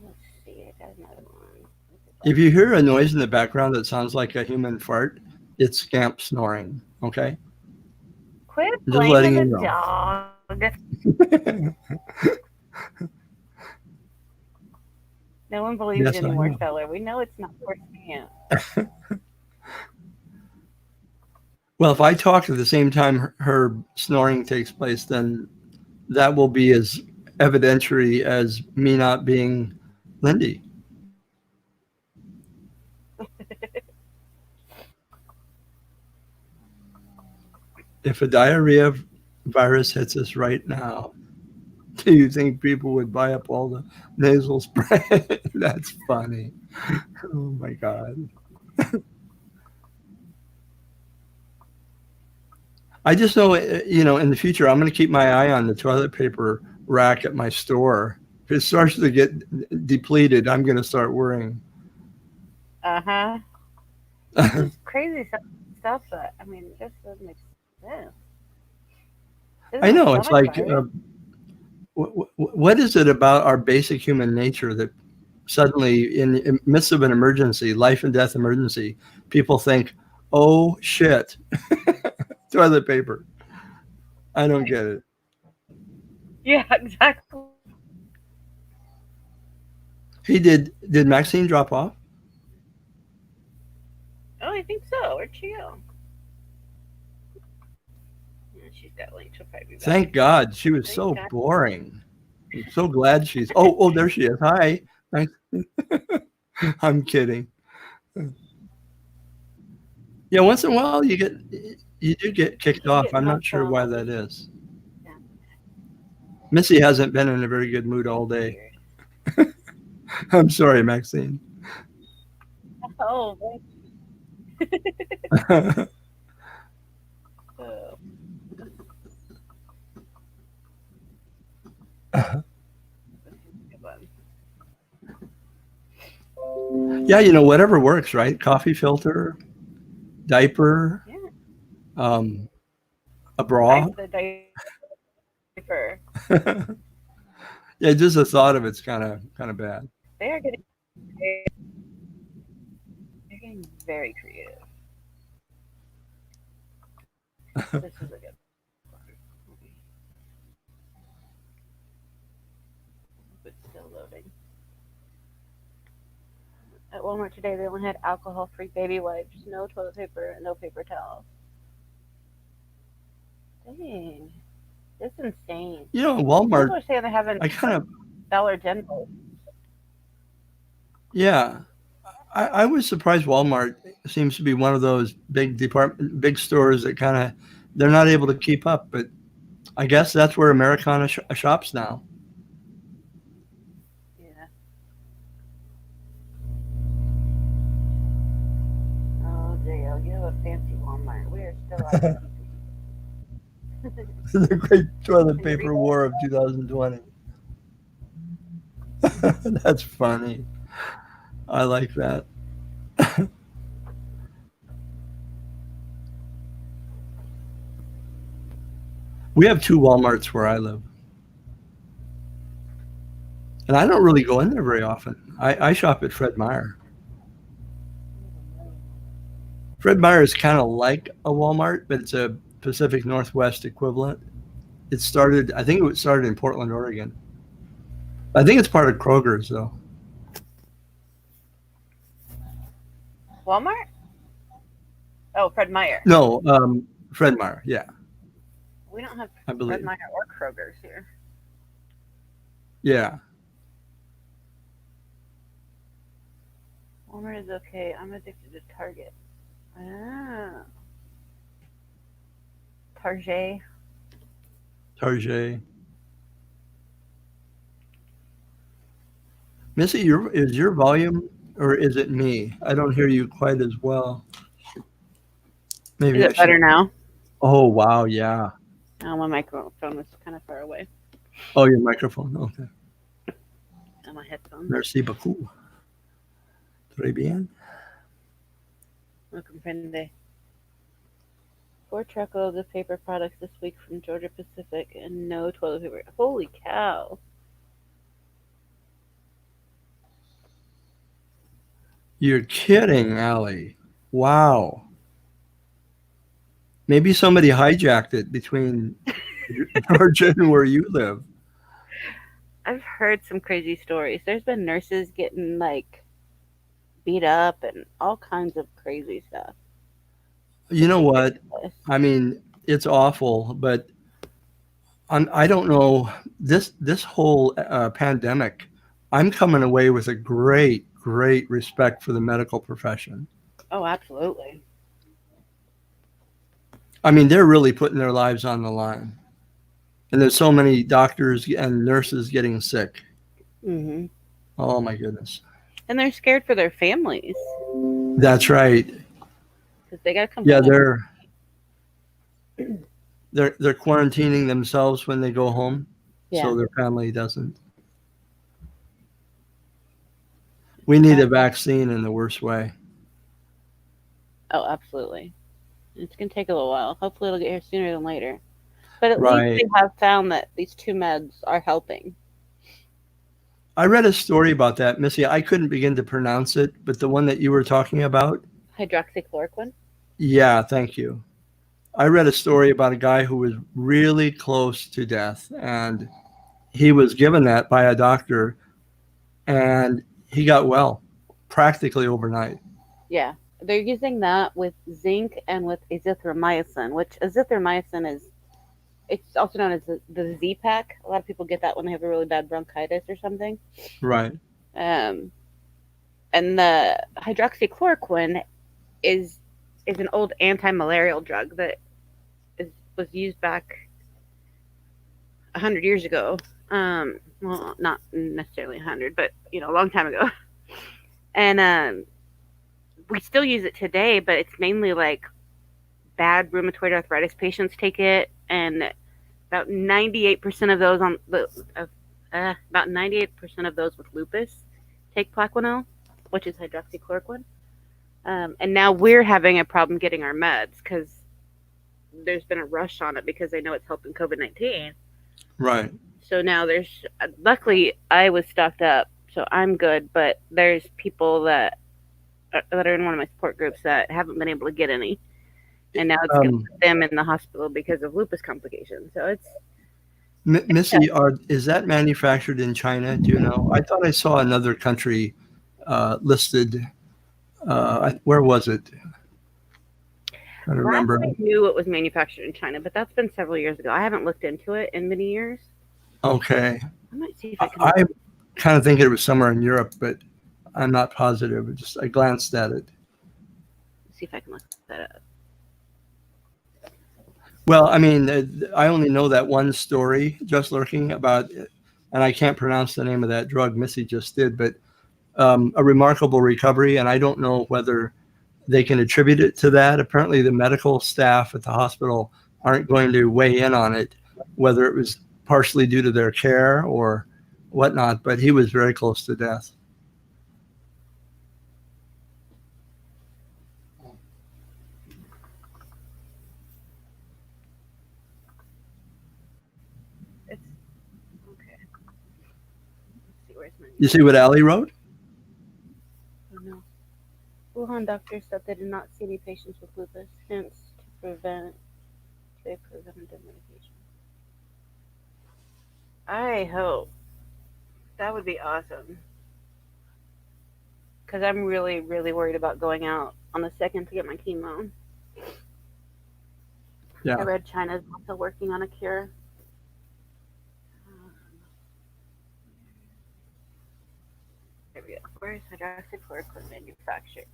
Let's see, I got another one.
If you hear a noise in the background that sounds like a human fart, it's Scamp snoring. Okay,
Quit
just
playing
letting
with
you
the
know.
dog. No one believes
Yes,
you
I
anymore,
know.
Stellar. We know it's not for you.
Well, if I talk at the same time her snoring takes place, then that will be as evidentiary as me not being Lindy. If a diarrhea virus hits us right now, do you think people would buy up all the nasal spray? That's funny. Oh my God. I just know, in the future, I'm going to keep my eye on the toilet paper rack at my store. If it starts to get depleted, I'm going to start worrying.
Uh-huh. Just crazy stuff that, I mean, it just doesn't make sense.
I
Isn't a
know. It's
stomach
like,
virus?
what is it about our basic human nature that suddenly, in midst of an emergency, life and death emergency, people think, oh, shit, toilet paper. I don't get it.
Yeah, exactly.
Hey, did Maxine drop off?
Oh, I think so. Where'd she go? Yeah, she's got linked. She'll probably be back.
Thank God. She was
Thank
so
God.
boring. I'm so glad she's. Oh, there she is. Hi. Thanks. I'm kidding. Yeah, once in a while you do get kicked off.
Get
I'm not
knocked
sure why
off.
that is.
Yeah,
Missy hasn't been in a very good mood all
that's
day.
weird.
I'm sorry, Maxine.
Oh,
Yeah,
oh. Good one.
whatever works, right? Coffee filter, diaper,
Yeah,
um, a bra.
the diaper.
Yeah, just the thought of it's kind of bad.
They are they're getting very creative. This is a good one. It's still loading. At Walmart today, they only had alcohol-free baby wipes, no toilet paper, and no paper towels. Dang, that's insane.
Walmart.
People are saying they haven't
I kind of
Dollar General.
yeah. I was surprised Walmart seems to be one of those big stores that they're not able to keep up. But I guess that's where Americana shops now.
Yeah. Oh, JL, you have a fancy Walmart. We are still out.
The great toilet paper war of 2020. That's funny. I like that. We have two Walmarts where I live. And I don't really go in there very often. I shop at Fred Meyer. Fred Meyer is kind of like a Walmart, but it's a Pacific Northwest equivalent. I think it started in Portland, Oregon. I think it's part of Kroger's, though.
Walmart? Oh, Fred Meyer.
No, Fred Meyer, yeah.
We don't have
I believe.
Fred Meyer or Kroger's here.
Yeah.
Walmart is okay. I'm addicted to Target. Ah. Target.
Missy, is your volume, or is it me? I don't hear you quite as well. Maybe
Is
I
it better
should.
now?
Oh, wow. Yeah.
Oh, my microphone was kind of far away.
Oh, your microphone. Okay.
And my headphones.
Merci beaucoup. Très bien.
Welcome, friend. 4 truckloads of paper products this week from Georgia Pacific and no toilet paper. Holy cow.
You're kidding, Allie. Wow. Maybe somebody hijacked it between Georgia and where you live.
I've heard some crazy stories. There's been nurses getting like beat up and all kinds of crazy stuff.
You know what? I mean, it's awful, but I don't know. This whole pandemic, I'm coming away with a great respect for the medical profession.
Oh, absolutely.
I mean, they're really putting their lives on the line. And there's so many doctors and nurses getting sick.
Mm-hmm.
Oh, my goodness.
And they're scared for their families.
That's right.
Because they got to come
Yeah,
home.
they're quarantining themselves when they go home,
Yeah.
so their family doesn't. We need a vaccine in the worst way.
Oh, absolutely. It's going to take a little while. Hopefully it'll get here sooner than later. But at
Right.
least they have found that these 2 meds are helping.
I read a story about that, Missy. I couldn't begin to pronounce it, but the one that you were talking about.
Hydroxychloroquine?
Yeah, thank you. I read a story about a guy who was really close to death, and he was given that by a doctor, and he got well practically overnight.
Yeah. They're using that with zinc and with azithromycin, which azithromycin is, it's also known as the Z-Pack. A lot of people get that when they have a really bad bronchitis or something.
Right.
And the hydroxychloroquine is an old anti-malarial drug that was used back 100 years ago. Well, not necessarily 100, but a long time ago. And we still use it today, but it's mainly like bad rheumatoid arthritis patients take it, and about 98% of those about 98% of those with lupus take Plaquenil, which is hydroxychloroquine. And now we're having a problem getting our meds because there's been a rush on it because they know it's helping COVID-19.
Right.
So now luckily I was stocked up, so I'm good, but there's people that are in one of my support groups that haven't been able to get any. And now it's going to put them in the hospital because of lupus complications. So it's...
Missy, is that manufactured in China? Do you know? I thought I saw another country listed. Where was it? I don't remember.
I knew it was manufactured in China, but that's been several years ago. I haven't looked into it in many years.
Okay.
I might see if I can.
I kind of think it was somewhere in Europe, but I'm not positive. I glanced at it.
See if I can look that up.
Well, I mean, I only know that one story, Just Lurking, about, and I can't pronounce the name of that drug Missy just did, but a remarkable recovery, and I don't know whether they can attribute it to that. Apparently, the medical staff at the hospital aren't going to weigh in on it, whether it was partially due to their care or whatnot, but he was very close to death. You see what Allie wrote?
Oh, no. Wuhan doctors said they did not see any patients with lupus, hence they prevented medication. I hope. That would be awesome. Because I'm really, really worried about going out on the 2nd to get my chemo.
Yeah.
I read China's also working on a cure. There we go. Where is hydroxychloroquine manufactured?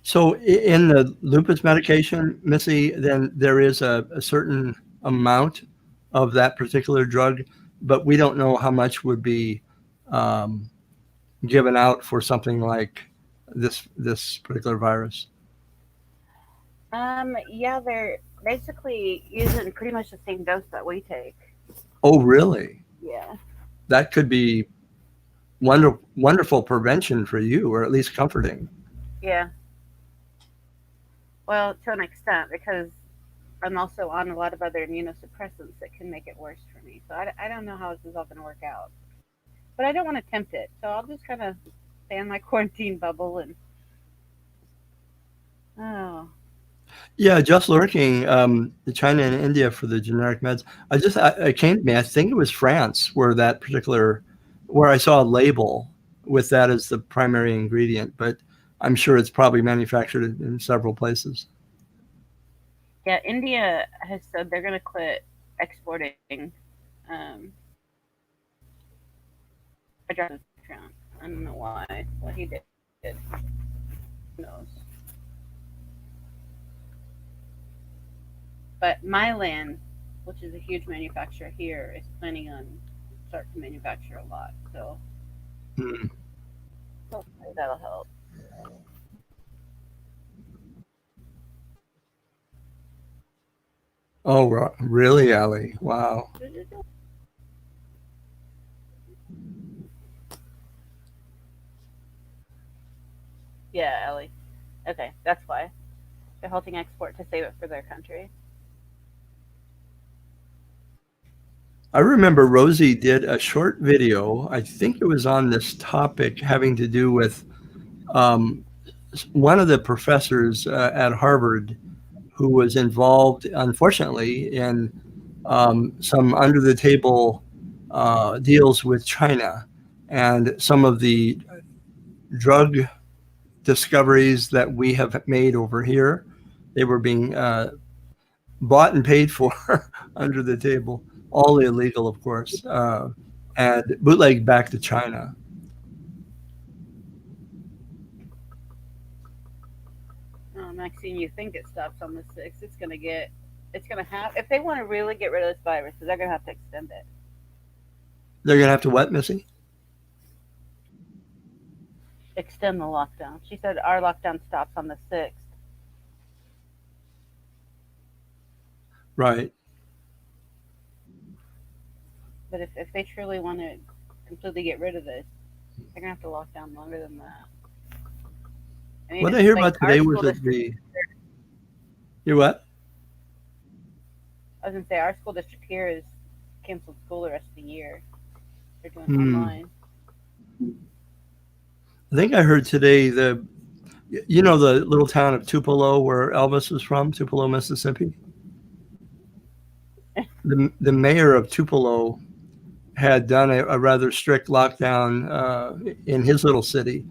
So in the lupus medication, Missy, then there is a certain amount of that particular drug, but we don't know how much would be given out for something like this particular virus?
Yeah, they're basically using pretty much the same dose that we take.
Oh, really?
Yeah.
That could be wonderful prevention for you, or at least comforting.
Yeah. Well, to an extent, because I'm also on a lot of other immunosuppressants that can make it worse for me. So I don't know how this is all going to work out. But I don't want to tempt it. So I'll just kind of stay in my quarantine bubble and. Oh.
Yeah, just lurking, China and India for the generic meds. I came to me, I think it was France where I saw a label with that as the primary ingredient, but I'm sure it's probably manufactured in several places.
Yeah, India has said they're going to quit exporting Trump. I don't know why. What he did. Who knows? But Mylan, which is a huge manufacturer here, is planning on start to manufacture a lot. So
Hmm.
hopefully that'll help.
Oh, really, Ali? Wow.
Yeah, Ellie. Okay, that's why they're halting export to save it for their country.
I remember Rosie did a short video. I think it was on this topic having to do with um, one of the professors at Harvard who was involved, unfortunately, in some under the table deals with China. And some of the drug discoveries that we have made over here, they were being bought and paid for under the table, all illegal, of course, and bootlegged back to China.
Maxine, you think it stops on the 6th? It's gonna have. If they want to really get rid of this virus, they're gonna have to extend it.
They're going to have to what, Missy?
Extend the lockdown. She said our lockdown stops on the 6th.
Right.
But if they truly want to completely get rid of this, they're gonna have to lock down longer than that. I mean,
What I hear
like
about today was that you're what?
I was gonna say our school district here is canceled school the rest of the year. They're doing online.
I think I heard today the little town of Tupelo where Elvis was from, Tupelo, Mississippi. The mayor of Tupelo had done a rather strict lockdown in his little city.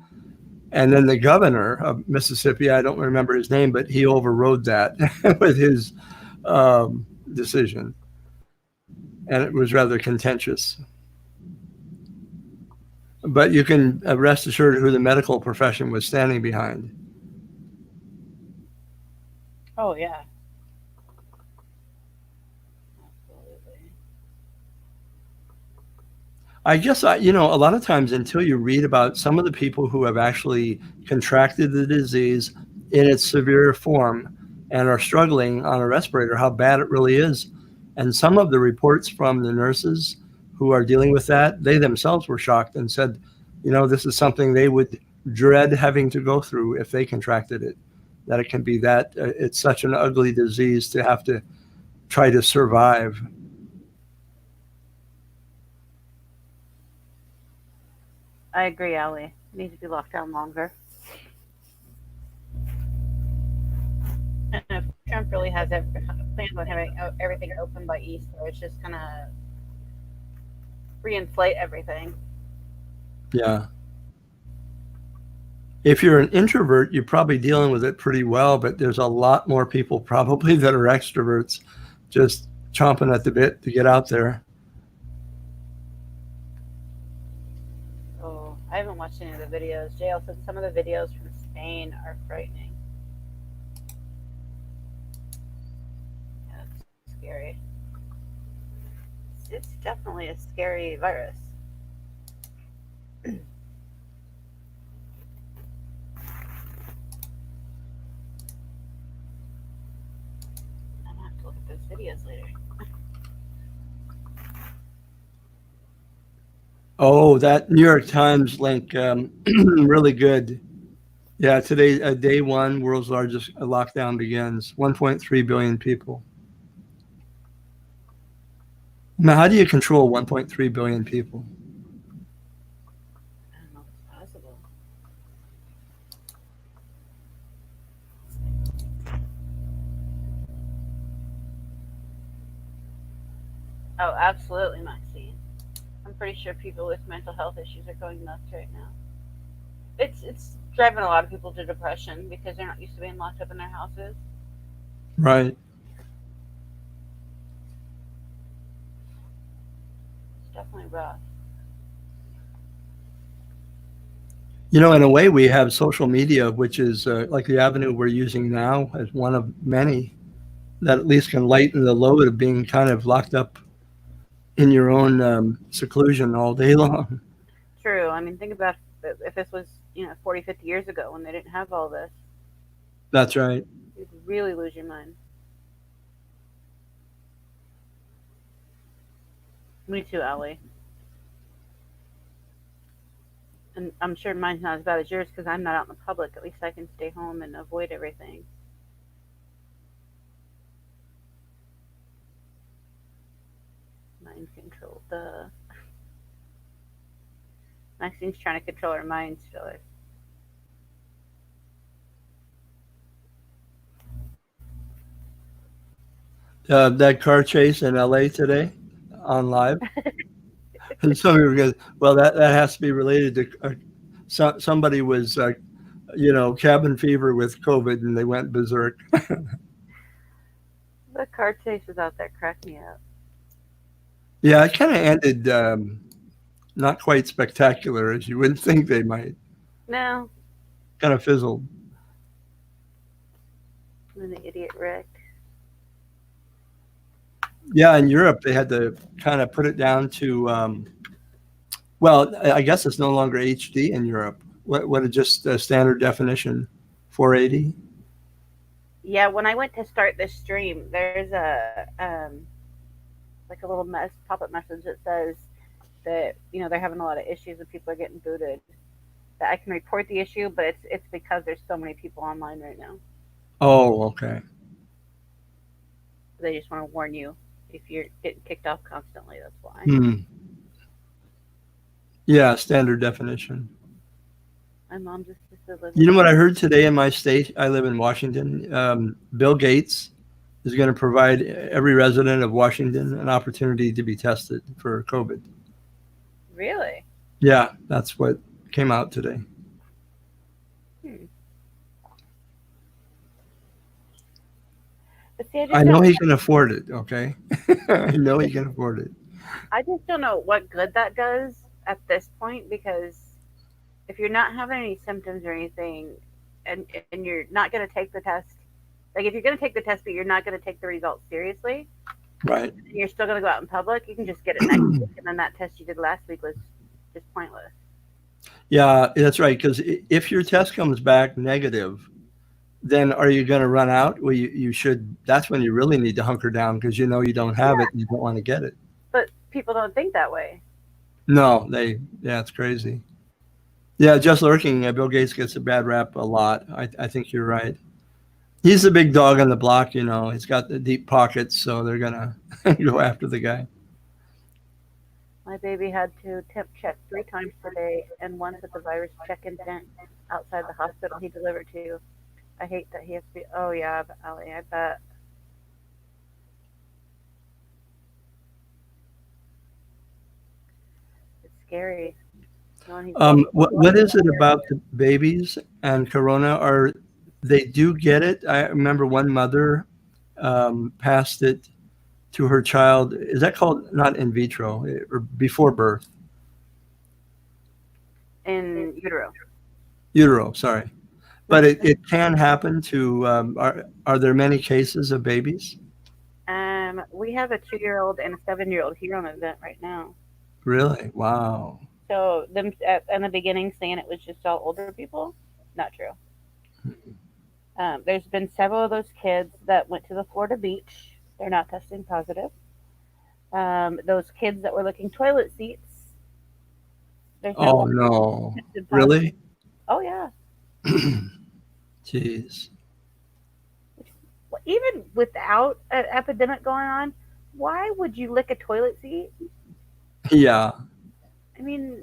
And then the governor of Mississippi, I don't remember his name, but he overrode that with his decision. And it was rather contentious. But you can rest assured who the medical profession was standing behind.
Oh, yeah. Absolutely.
I guess, a lot of times until you read about some of the people who have actually contracted the disease in its severe form and are struggling on a respirator, how bad it really is. And some of the reports from the nurses who are dealing with that, they themselves were shocked and said, this is something they would dread having to go through if they contracted it, that it can be that it's such an ugly disease to have to try to survive.
I agree, Allie. It needs to be locked down longer. And if Trump really has plans on having everything open by Easter, it's just gonna reinflate everything.
Yeah. If you're an introvert, you're probably dealing with it pretty well, but there's a lot more people probably that are extroverts just chomping at the bit to get out there.
Oh, I haven't watched any of the videos. JL said some of the videos from Spain are frightening. Yeah, it's scary. It's definitely a scary virus. videos later.
Oh, that New York Times link, really good. Yeah, today, day one, world's largest lockdown begins. 1.3 billion people. Now, how do you control 1.3 billion people?
I don't know if it's possible. Oh, absolutely, Maxine. I'm pretty sure people with mental health issues are going nuts right now. It's driving a lot of people to depression because they're not used to being locked up in their houses.
Right.
It's definitely rough.
You know, in a way, we have social media, which is like the avenue we're using now as one of many that at least can lighten the load of being kind of locked up in your own seclusion all day long.
True. I mean, think about if this was, 40, 50 years ago when they didn't have all this.
That's right.
You'd really lose your mind. Me too, Allie. And I'm sure mine's not as bad as yours because I'm not out in the public. At least I can stay home and avoid everything. Mind control. The Maxine's trying to control her mind still.
That car chase in LA today on live. And some people go, well, that has to be related to somebody was, cabin fever with COVID and they went berserk.
The car chases out there crack me up.
Yeah, it kind of ended not quite spectacular as you would think they might.
No.
Kind of fizzled.
And the idiot wrecked.
Yeah, in Europe, they had to kind of put it down to, well, I guess it's no longer HD in Europe. What is just a standard definition, 480?
Yeah, when I went to start this stream, there's a like a little pop-up message that says that they're having a lot of issues and people are getting booted. That I can report the issue, but it's because there's so many people online right now.
Oh, okay.
They just want to warn you if you're getting kicked off constantly. That's why.
Yeah, standard definition.
My mom just living.
You know what I heard today in my state? I live in Washington. Bill Gates is going to provide every resident of Washington an opportunity to be tested for COVID.
Really?
Yeah, that's what came out today.
But see,
I know he can afford it, okay? I know he can afford it.
I just don't know what good that does at this point because if you're not having any symptoms or anything and you're not going to take the test, like if you're going to take the test but you're not going to take the results seriously,
right?
And you're still going to go out in public, you can just get it next week and then that test you did last week was just pointless.
Yeah, that's right. Because if your test comes back negative, then are you going to run out? Well, you should. That's when you really need to hunker down because you know you don't have it and you don't want to get it.
But people don't think that way.
No, it's crazy. Yeah, just lurking. Bill Gates gets a bad rap a lot. I think you're right. He's the big dog on the block, He's got the deep pockets, so they're going to go after the guy.
My baby had to temp check 3 times per day and once at the virus check-in tent outside the hospital he delivered to. I hate that he has to be. Oh, yeah, Allie, I bet. It's scary.
What is it about the babies and corona? They do get it? I remember one mother passed it to her child. Is that called not in vitro or before birth?
In utero.
Utero, sorry. But it can happen to. Are there many cases of babies?
We have a 2-year-old and a 7-year-old here on the event right now.
Really? Wow.
So them in the beginning saying it was just all older people, not true. There's been several of those kids that went to the Florida beach They're not testing positive. Those kids that were licking toilet seats, there's no
Oh
one
no,
tested positive.
really?
Oh yeah.
Jeez.
Well, even without an epidemic going on, why would you lick a toilet seat?
Yeah,
I mean,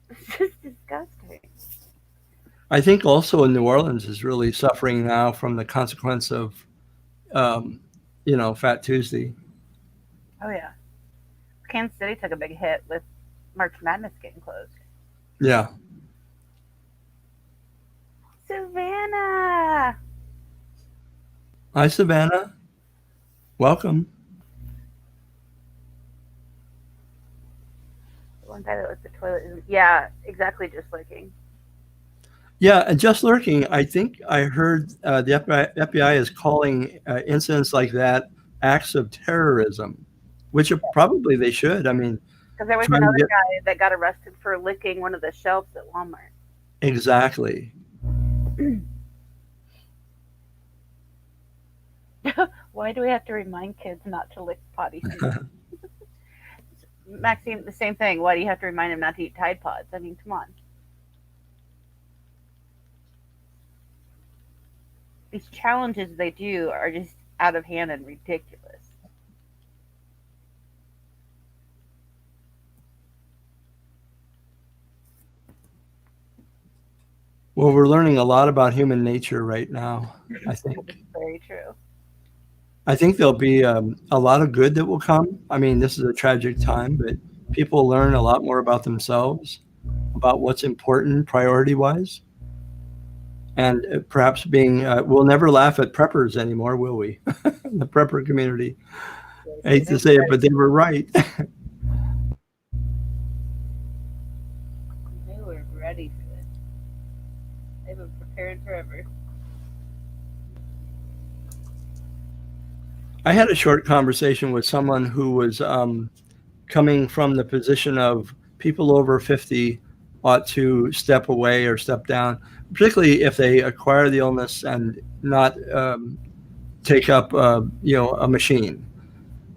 it's just disgusting.
I think also New Orleans is really suffering now from the consequence of, um, Fat Tuesday.
Oh yeah. Kansas City took a big hit with March Madness getting closed.
Yeah.
Savannah.
Hi, Savannah. Welcome.
The one guy that licked the toilet. Yeah, exactly, just licking.
Yeah, and just lurking, I think I heard the FBI is calling incidents like that acts of terrorism, which probably they should. I mean,
Because there was
trying to
another
get
guy that got arrested for licking one of the shelves at Walmart.
exactly.
Why do we have to remind kids not to lick potty seats? Maxine, the same thing. Why do you have to remind them not to eat Tide Pods? I mean, come on. These challenges they do are just out of hand and ridiculous.
Well, we're learning a lot about human nature right now, I think.
Very true.
I think there'll be a lot of good that will come. I mean, this is a tragic time, but people learn a lot more about themselves, about what's important priority-wise, and perhaps we'll never laugh at preppers anymore, will we? The prepper community. I hate to say it, but they were right.
They were ready for this. They've been prepared forever.
I had a short conversation with someone who was coming from the position of people over 50 ought to step away or step down, particularly if they acquire the illness and not take up, a machine,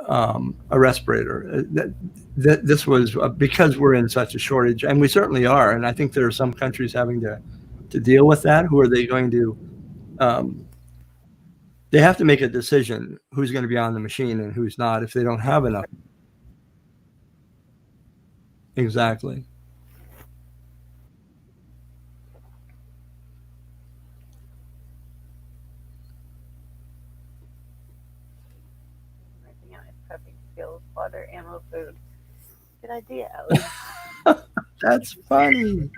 a respirator. This was because we're in such a shortage, and we certainly are. And I think there are some countries having to deal with that. Who are they going to? They have to make a decision who's going to be on the machine and who's not if they don't have enough. Exactly.
Working on his prepping skills, water, ammo, food. Good idea, Ellie.
That's funny.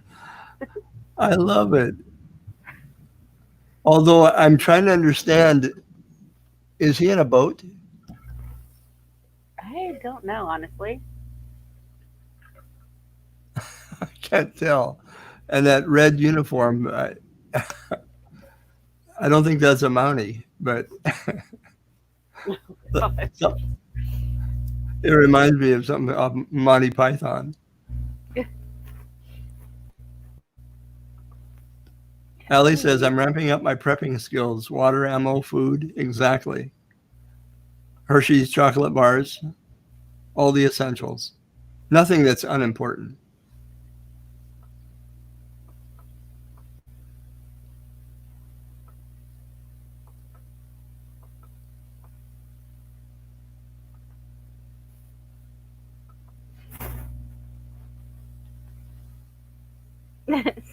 I love it. Although I'm trying to understand, is he in a boat?
I don't know, honestly.
I can't tell. And that red uniform, I don't think that's a Mountie, but so, it reminds me of something of Monty Python. Allie says, I'm ramping up my prepping skills. Water, ammo, food. Exactly. Hershey's chocolate bars. All the essentials. Nothing that's unimportant.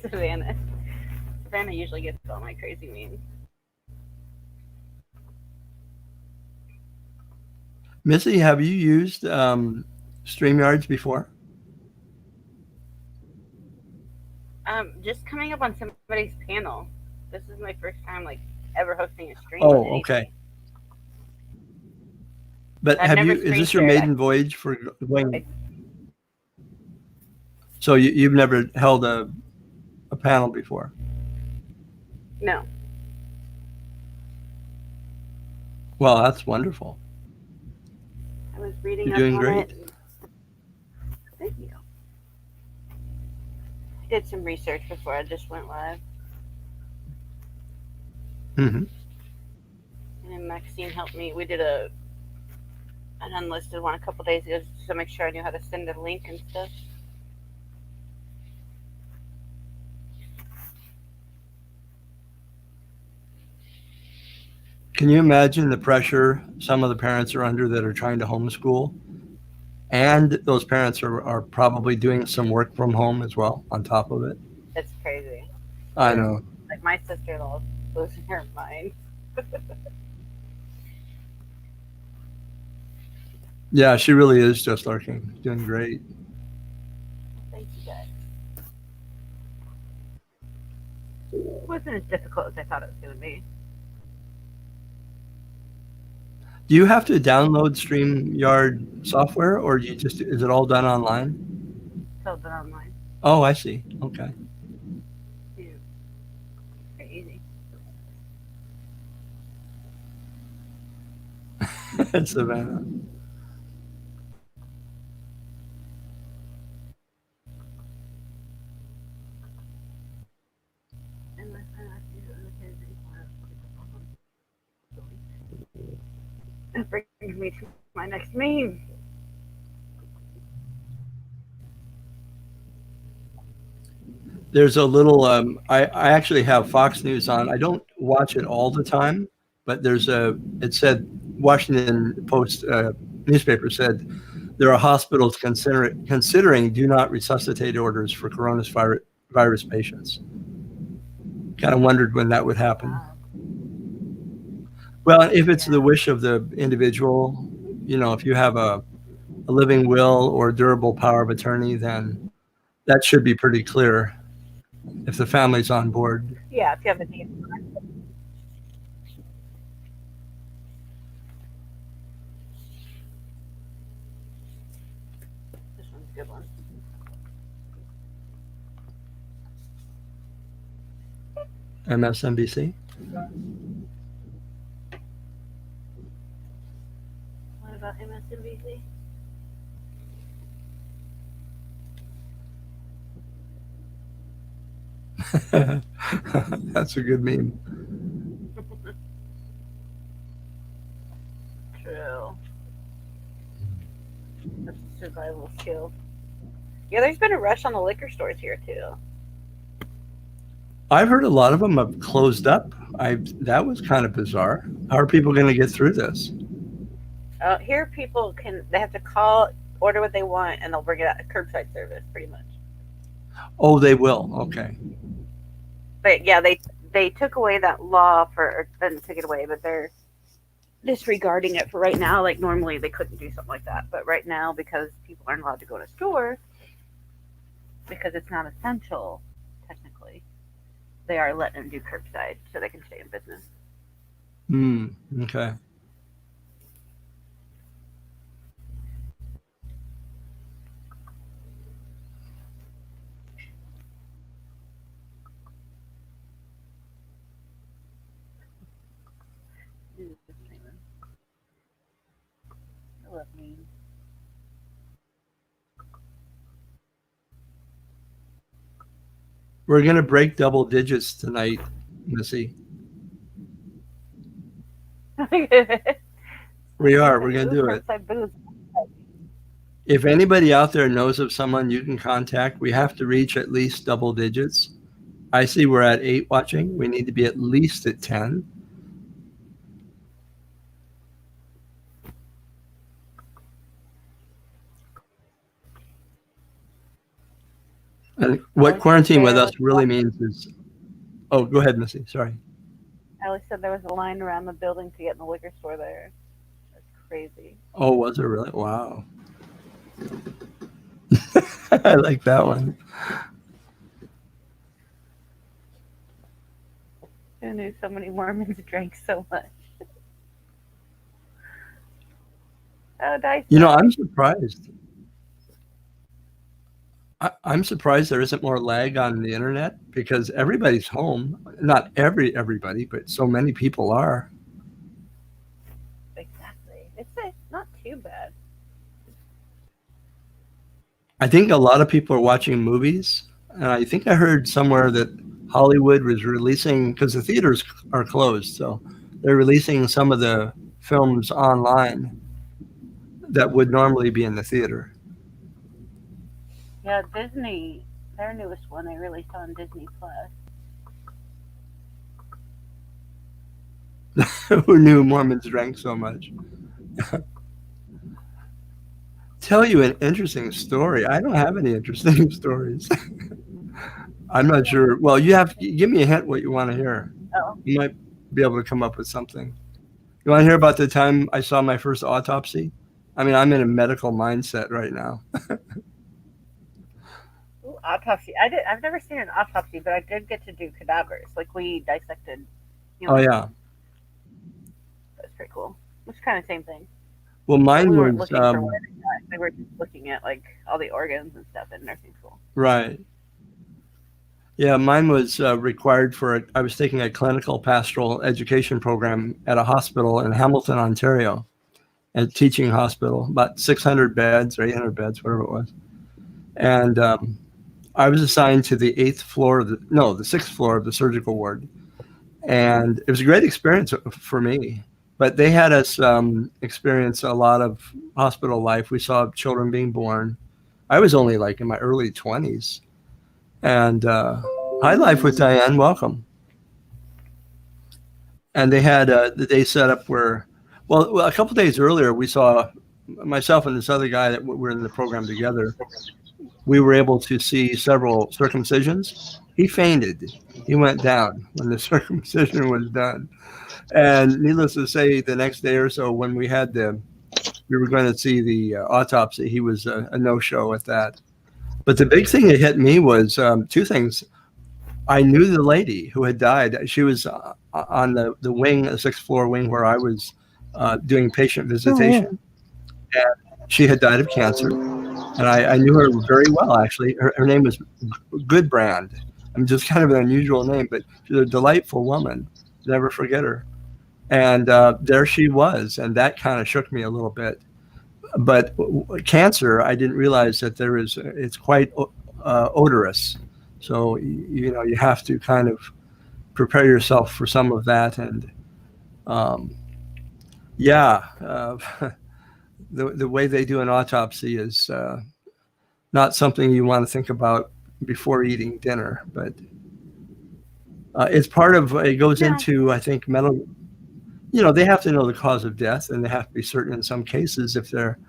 Savannah. Savannah usually gets all my crazy memes.
Missy, have you used StreamYards before?
Just coming up on somebody's panel. This is my first time ever hosting a stream.
Oh, okay. But is this your maiden voyage for going? So you've never held a panel before?
No.
Well, that's wonderful.
I was reading
You're
up
doing
on
great.
it. Thank you. I did some research before I just went live.
Mm-hmm.
And Maxine helped me. We did a an unlisted one a couple days ago just to make sure I knew how to send a link and stuff.
Can you imagine the pressure some of the parents are under that are trying to homeschool? And those parents are probably doing some work from home as well on top of it.
It's crazy.
I know.
Like my sister-in-law losing her mind.
Yeah, she really is just lurking. Doing great.
Thank you guys. It wasn't as difficult as I thought it was going to be.
Do you have to download StreamYard software, or is it all done online?
Filled it online.
Oh, I see. Okay.
Yeah. Very easy.
Savannah.
That brings me to my next meme.
There's a little, I actually have Fox News on. I don't watch it all the time, but it said, Washington Post newspaper said, there are hospitals considering do not resuscitate orders for coronavirus patients. Kind of wondered when that would happen. Well, if it's the wish of the individual, if you have a living will or durable power of attorney, then that should be pretty clear if the family's on board.
Yeah, if you have a need. This one's a good one.
MSNBC?
What about MSNBC?
That's a good meme.
True. That's a survival skill. Yeah, there's been a rush on the liquor stores here too.
I've heard a lot of them have closed up. That was kind of bizarre. How are people going to get through this?
Here people they have to call, order what they want, and they'll bring it out curbside service, pretty much.
Oh, they will. Okay.
But yeah, they took away that law or didn't take it away, but they're disregarding it for right now. Like normally they couldn't do something like that, but right now because people aren't allowed to go to stores because it's not essential technically, they are letting them do curbside so they can stay in business.
Okay.
I love memes.
We're going to break double digits tonight, Missy. We are. We're going to do it. If anybody out there knows of someone you can contact, we have to reach at least double digits. I see we're at 8 watching. We need to be at least at 10. And what quarantine with us really means is, oh, go ahead, Missy. Sorry.
Allie said there was a line around the building to get in the liquor store there. That's crazy.
Oh, was it really? Wow. I like that one.
Who knew so many Mormons drank so much? Oh, nice.
I'm surprised. I'm surprised there isn't more lag on the internet because everybody's home. Not everybody, but so many people are.
Exactly. It's not too bad.
I think a lot of people are watching movies, and I think I heard somewhere that Hollywood was releasing, because the theaters are closed, so they're releasing some of the films online. that would normally be in the theater.
Yeah, Disney, their newest one they released on Disney Plus.
Who knew Mormons drank so much? Tell you an interesting story. I don't have any interesting stories. I'm not sure. Well, give me a hint what you want to hear.
Oh,
You might be able to come up with something. You want to hear about the time I saw my first autopsy? I mean, I'm in a medical mindset right now.
ooh, autopsy. I've never seen an autopsy, but I did get to do cadavers. Like we dissected.
Oh yeah.
That's pretty cool. It's kind of same thing.
Well,
But
mine
we weren't
was
looking for what they got. We were just looking at like all the organs and stuff in nursing school.
right. Yeah, mine was required for. I was taking a clinical pastoral education program at a hospital in Hamilton, Ontario, a teaching hospital, about 600 beds or 800 beds, whatever it was. And I was assigned to the 6th floor of the surgical ward. And it was a great experience for me. But they had us experience a lot of hospital life. We saw children being born. I was only like in my early 20s. And High Life with Diane, welcome. And they had the day set up where, well, a couple days earlier, we saw myself and this other guy that were in the program together. We were able to see several circumcisions. He fainted. He went down when the circumcision was done. And needless to say, the next day or so, when we were going to see the autopsy, he was a no-show at that. But the big thing that hit me was two things. I knew the lady who had died. She was on the wing, the 6th floor wing where I was doing patient visitation. And she had died of cancer. And I knew her very well, actually. Her name was Goodbrand. I mean, just kind of an unusual name, but she's a delightful woman. Never forget her. And there she was. And that kind of shook me a little bit. But cancer, I didn't realize that it's quite odorous. So, you have to kind of prepare yourself for some of that. And the way they do an autopsy is not something you want to think about before eating dinner. But it's part of, it goes into, I think, mental, they have to know the cause of death, and they have to be certain in some cases if they're,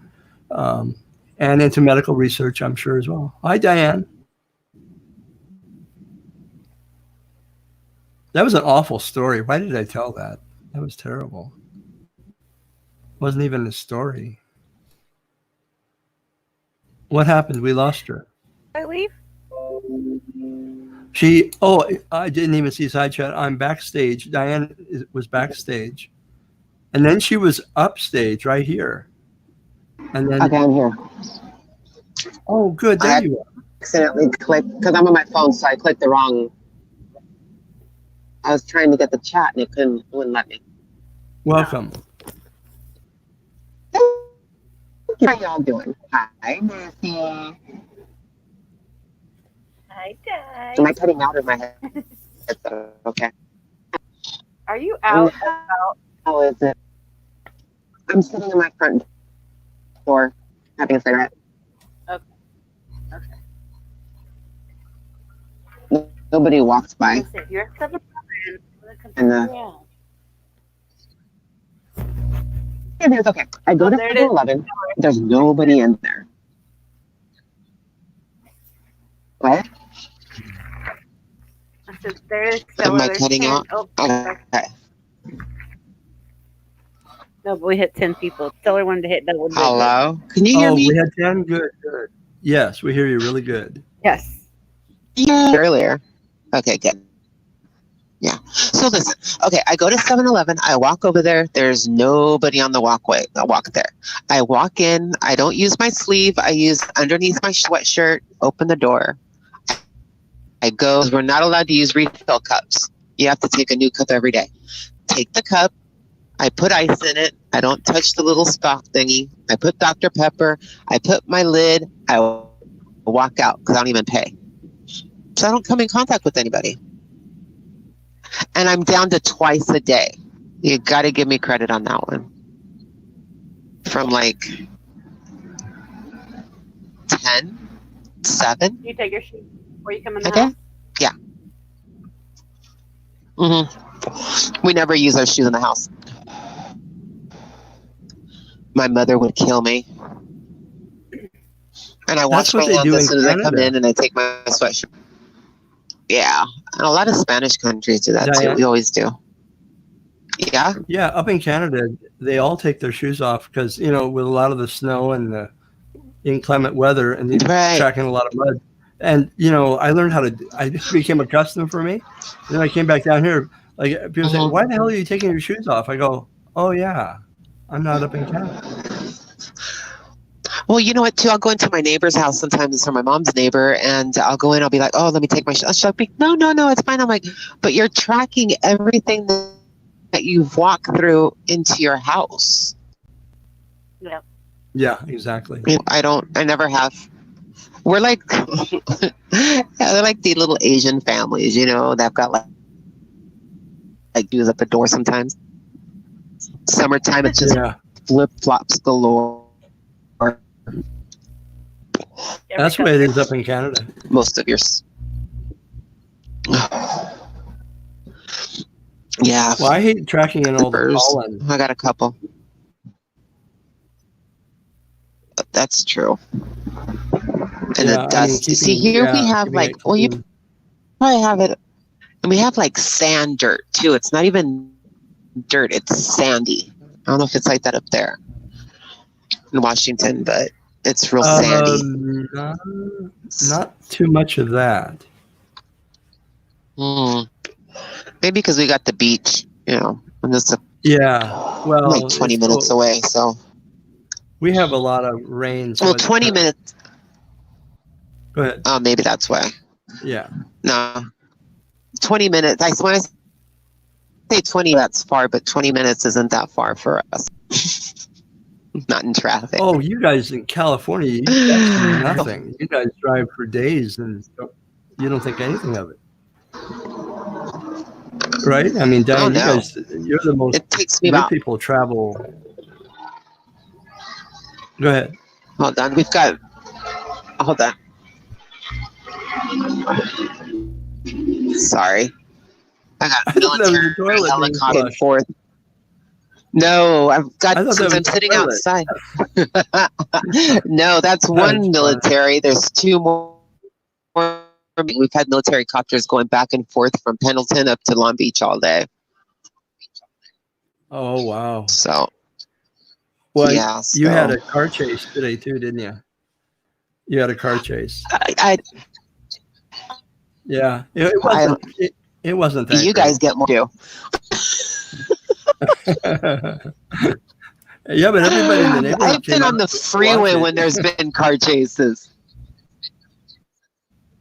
and into medical research, I'm sure, as well. Hi, Diane. That was an awful story. Why did I tell that? That was terrible. Wasn't even a story. What happened? We lost her.
I leave.
I didn't even see side chat. I'm backstage. Diane was backstage. And then she was upstage right here. And then,
okay, I'm here.
Oh, good. There you are.
Accidentally clicked, because I'm on my phone, so I clicked the wrong. I was trying to get the chat and it wouldn't let me.
Welcome.
How y'all doing? Hi, Nancy.
Hi, Dad.
Am I cutting out of my head? Okay.
Are you out?
How is it? I'm sitting in my front door having a cigarette.
Okay.
Nobody walks by.
Listen, if you're at 7-Eleven,
And it's okay. I go to 7-Eleven. There's nobody in there. What?
I said, there's
Am I cutting out?
Oh,
Okay.
no, but we hit 10 people. Stellar wanted to hit double digits.
Hello? Can you hear me?
We had 10? Good. Yes, we hear you really good.
Yes.
Earlier. Okay, good. Yeah. So listen, okay, I go to 7-Eleven. I walk over there. There's nobody on the walkway. I walk there. I walk in. I don't use my sleeve. I use underneath my sweatshirt. Open the door. I go. We're not allowed to use refill cups. You have to take a new cup every day. Take the cup. I put ice in it. I don't touch the little spock thingy. I put Dr. Pepper. I put my lid. I walk out because I don't even pay. So I don't come in contact with anybody. And I'm down to twice a day. You got to give me credit on that one. From like 10, 7
You take your shoes before you come in the
a day.
house?
Yeah. We never use our shoes in the house. My mother would kill me. And I wash
That's what
my
they
hands
do
as
in
soon as I come
Canada.
in, and I take my sweatshirt. Yeah, and a lot of Spanish countries do that too.
Diane?
We always do. Yeah.
Yeah, up in Canada, they all take their shoes off because, you know, with a lot of the snow and the inclement weather and the
Right.
tracking a lot of mud. And, you know, I learned how to, I became accustomed for me. And then I came back down here. Like, people say,
Mhm.
why the hell are you taking your shoes off? I go, oh, yeah, I'm not up in Canada.
Well, you know what, too? I'll go into my neighbor's house sometimes for my mom's neighbor, and I'll go in. I'll be like, "Oh, let me take my shoes." She'll be, "No, no, no, it's fine." I'm like, "But you're tracking everything that you've walked through into your house."
Yeah.
Yeah, exactly.
I never have. We're like, yeah, they're like the little Asian families, you know, that've got like shoes at the door sometimes. Summertime, it's just
Yeah,
flip flops galore.
that's the way it is up in Canada.
Most of yours. Yeah.
Well, I hate tracking in all the
Slippers.
pollen.
I got a couple. That's true. And
Yeah,
the
I mean,
dust. See, here we have
keeping
like,
it
well, you
clean.
probably have it, and we have like sand dirt too. It's not even dirt, it's sandy. I don't know if it's like that up there in Washington, but it's real sandy.
Not too much of that.
Maybe because we got the beach, you know, and it's
Yeah, well,
like 20 minutes away. So,
we have a lot of rain. So
well,
it's
20
kind of-
minutes.
Go ahead.
Oh, maybe that's why.
Yeah.
No, 20 minutes. When I say 20, that's far, but 20 minutes isn't that far for us. Not in traffic.
Oh, you guys in California, that's nothing. You guys drive for days and you don't think anything of it. Right? I mean, Diane,
no.
you're the most,
It takes me
your
about.
people travel. Go ahead.
Hold on, hold on. Sorry. I got
I thought that was the toilet being
helicopter
flushed.
forth. No, I've got,
I thought that
since
was
I'm
the
sitting
toilet.
outside. No, that's one
That's
military. There's two more. We've had military copters going back and forth from Pendleton up to Long Beach all day.
Oh, wow.
So,
Well,
yeah.
you had
so-
a car chase today too, didn't you? You had a car chase.
I
Yeah. It wasn't that
you
great.
guys get more too.
Yeah, but everybody in the neighborhood
I've
came
been
out
on the
to
freeway
watch it.
when there's been car chases.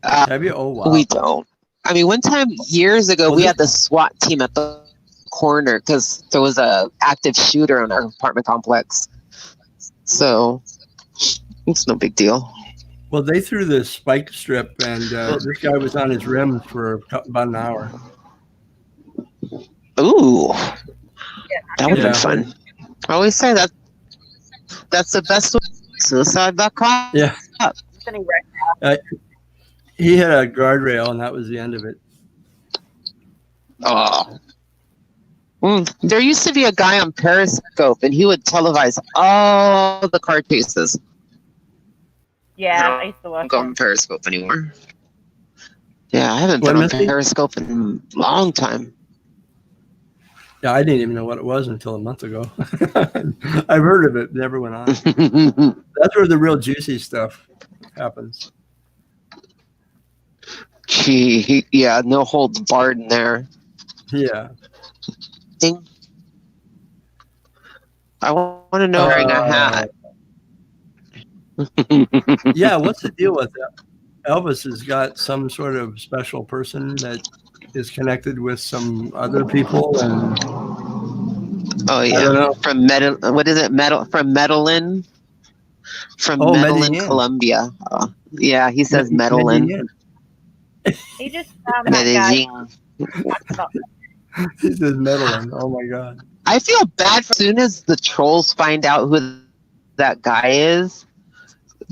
Have you? Oh, wow.
We don't. I mean, one time years ago,
Well,
we
this-
had the SWAT team at the corner because there was a active shooter in our apartment complex. So it's no big deal.
Well, they threw the spike strip, and this guy was on his rims for about an hour.
Ooh, that would have
Yeah.
been fun. I always say that's the best way. Suicide by cop.
Yeah.
Sitting right.
He hit a guardrail, and that was the end of it.
Oh. There used to be a guy on Periscope, and he would televise all the car chases.
Yeah, I used to
I
watch
don't go
it.
on Periscope anymore. Yeah, I haven't
What,
been on
Misty?
Periscope in a long time.
Yeah, I didn't even know what it was until a month ago. I've heard of it, never went on. That's where the real juicy stuff happens.
Gee, yeah, no holds barred in there.
Yeah.
I want to know wearing a hat.
Yeah, what's the deal with that? Elvis has got some sort of special person that is connected with some other people, and
Oh
I
yeah,
don't know.
from what is it? From Medellin, from
Oh,
Medellin,
Medellin.
Colombia. Yeah, he says Medellin.
Medellin.
He just found that guy.
Medellin.
Talks about
He says Medellin. Oh my God.
I feel bad for as soon as the trolls find out who that guy is.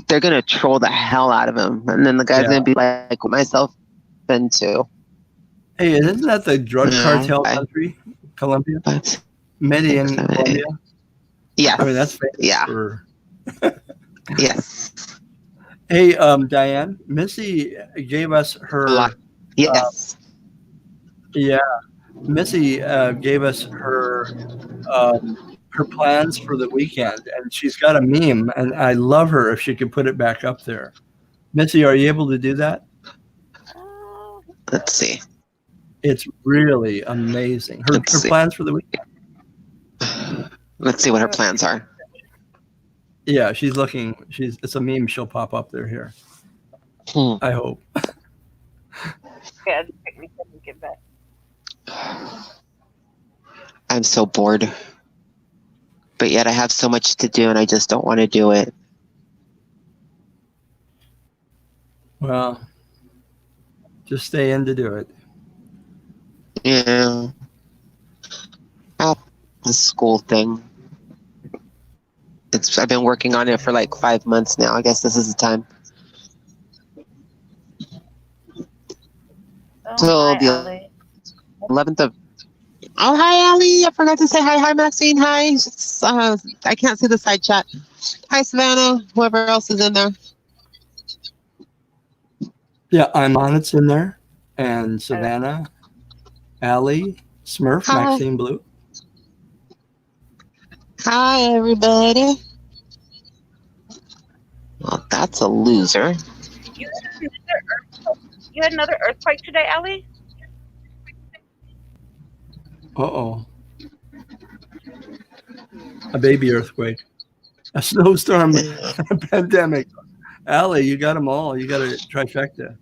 they're gonna troll the hell out of him, and then the guy's gonna be like, "What myself into?"
Hey, isn't that the drug cartel
I-
country, Colombia?
But
Medellin,
so.
Colombia.
yes,
I mean, that's famous
yeah,
for.
yes,
Hey, Diane, Missy gave us her.
yes.
Yeah, Missy gave us her plans for the weekend, and she's got a meme, and I love her if she could put it back up there. Missy, are you able to do that?
Let's see.
It's really amazing. Her plans for the weekend.
Let's see what her plans are.
Yeah, she's looking. It's a meme. She'll pop up there here. I hope.
Yeah, get back.
I'm so bored, but yet I have so much to do, and I just don't want to do it.
Well, just stay in to do it.
Yeah. The school thing. I've been working on it for like 5 months now. I guess this is the time.
Oh,
Till the 11th of. Oh, hi, Ali. I forgot to say hi. Hi, Maxine. Hi. I can't see the side chat. Hi, Savannah. Whoever else is in there.
Yeah, I'm on. It's in there, and Savannah, Allie, Smurf,
Hi.
Maxine Blue.
Hi, everybody. Well, that's a loser.
You had another earthquake today, Allie?
Uh-oh. A baby earthquake. A snowstorm. A pandemic. Allie, you got them all. You got a trifecta.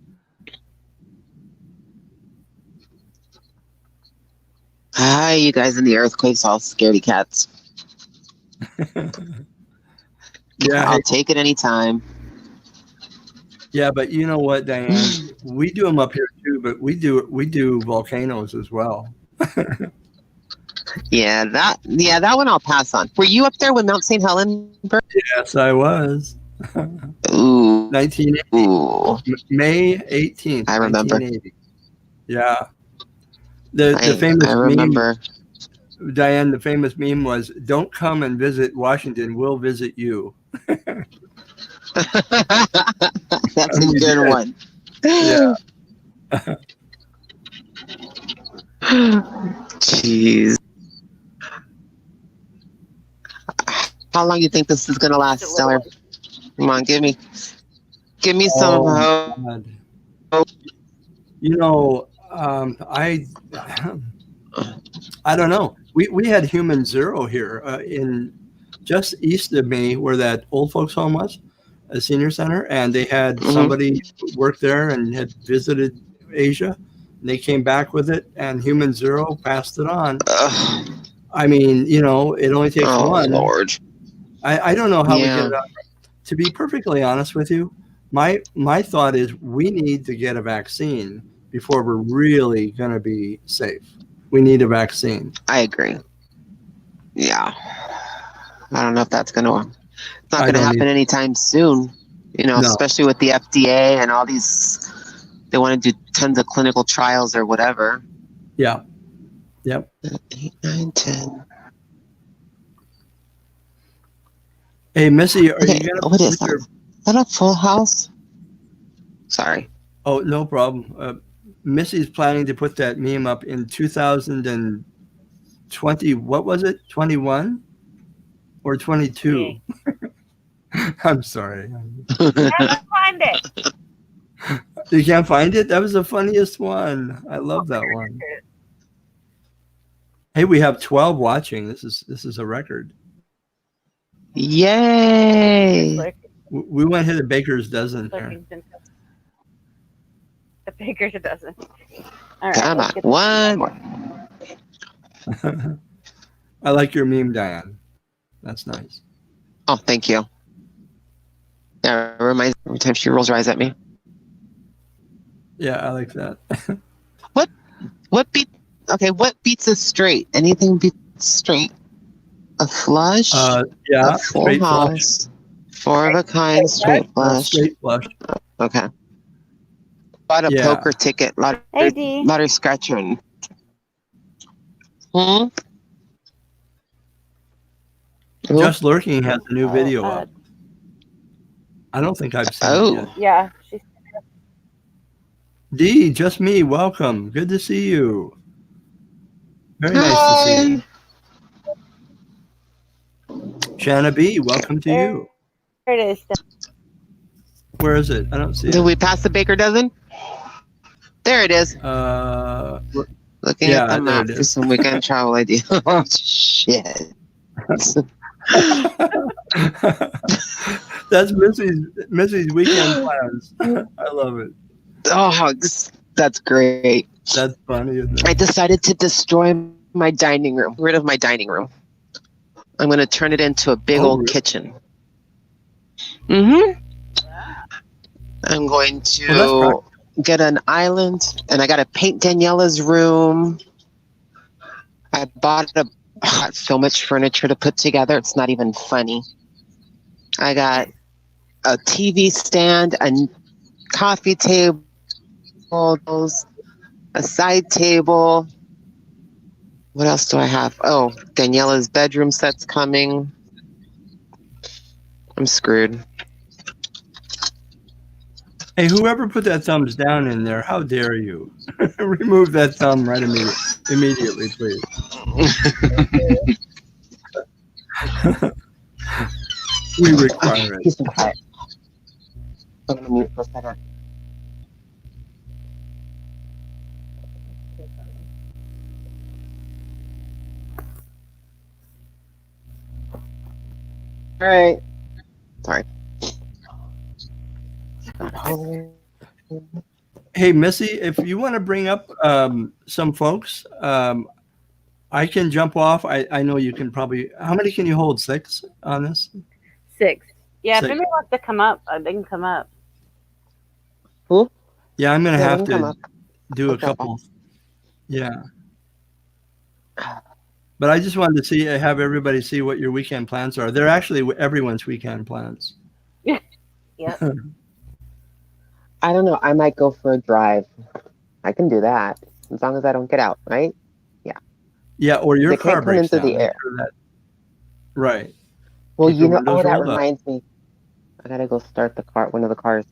Hi, you guys in the earthquakes, all scaredy cats.
Yeah,
I'll take it anytime.
yeah, but you know what, Diane? We do them up here too, but we do volcanoes as well.
Yeah, that one I'll pass on. Were you up there when Mount St. Helens burned?
Yes, I was.
Ooh.
1980.
Ooh.
May 18th.
I remember.
1980. Yeah. The famous
I remember.
meme, Diane, the famous meme was, "Don't come and visit Washington, we'll visit you."
That's a good one.
Yeah.
Jeez. How long do you think this is gonna last, Stellar? Come on, give me some hope.
God. You know, I don't know. We had Human Zero here in just east of me, where that old folks home was, a senior center, and they had somebody work there and had visited Asia. And they came back with it, and Human Zero passed it on. I mean, you know, it only takes one.
Lord.
I don't know how we get it out. To be perfectly honest with you, my thought is we need to get a vaccine before we're really going to be safe. We need a vaccine.
I agree. Yeah. I don't know if that's going to... It's not going to happen anytime soon. You know, especially with the FDA and all these... They want to do tons of clinical trials or whatever.
Yeah. Yep.
8, 9, 10...
Hey, Missy, are you going to...
What is that? Is that a full house? Sorry.
Oh, no problem. Missy's planning to put that meme up in 2020. What was it? 21 or 22? I'm sorry.
I can't find it.
You can't find it? That was the funniest one. I love that one. Hey, we have 12 watching. This is a record.
Yay!
We went hit a baker's dozen there.
The baker's a dozen. All right,
come on, one more.
I like your meme, Diane. That's nice.
Oh, thank you. Yeah, it reminds me every time she rolls her eyes at me.
Yeah, I like that.
What beats a straight? Anything beats straight? A flush?
Yeah,
a full house. 4 of a kind, straight flush.
Straight flush.
Okay. Bought a
Yeah.
poker ticket,
Hey, Dee.
lottery scratcher. Hmm? Who?
Just Lurking has a new video
uh,
up. I don't think I've seen
Oh.
it yet.
Yeah, she's
Dee, just me. Welcome. Good to see you. Very nice to see you. Shanna B, welcome to you.
there. It is.
Where is it? I don't see
Did
it.
we pass the baker dozen? There it is. Looking
yeah,
at the
there
map
it
for
is.
some weekend travel idea. Oh, shit.
That's Missy's weekend plans. I love it.
Oh, that's great.
That's funny, isn't
I
it?
decided to destroy my dining room, rid of my dining room. I'm going to turn it into a big
Oh,
old
really?
kitchen. Mm-hmm. I'm going
Well,
to get an island, and I got to paint Daniela's room. I bought so much furniture to put together. It's not even funny. I got a TV stand, a coffee table, a side table. What else do I have? Oh, Daniela's bedroom set's coming. I'm screwed.
Hey, whoever put that thumbs down in there, how dare you? Remove that thumb right immediately, please. We require it.
Peace and quiet. I'm going to mute for a second. All right. Sorry.
Hey, Missy, if you want to bring up some folks, I can jump off. I know you can probably. How many can you hold? 6 on this?
6. Yeah, if
6.
anybody wants to come up, they can come up.
Who?
Yeah, I'm going to
Yeah,
have
they can come
to
up.
do a
Okay.
couple. Yeah. But I just wanted to have everybody see what your weekend plans are. They're actually everyone's weekend plans.
Yeah.
I don't know. I might go for a drive. I can do that as long as I don't get out, right?
Yeah, or your
They can't
car
come
breaks
into
down.
the
Make
air.
sure that- right.
Well,
Keep
you
the
know,
windows
that
rolled up.
reminds me. I gotta go start one of the cars,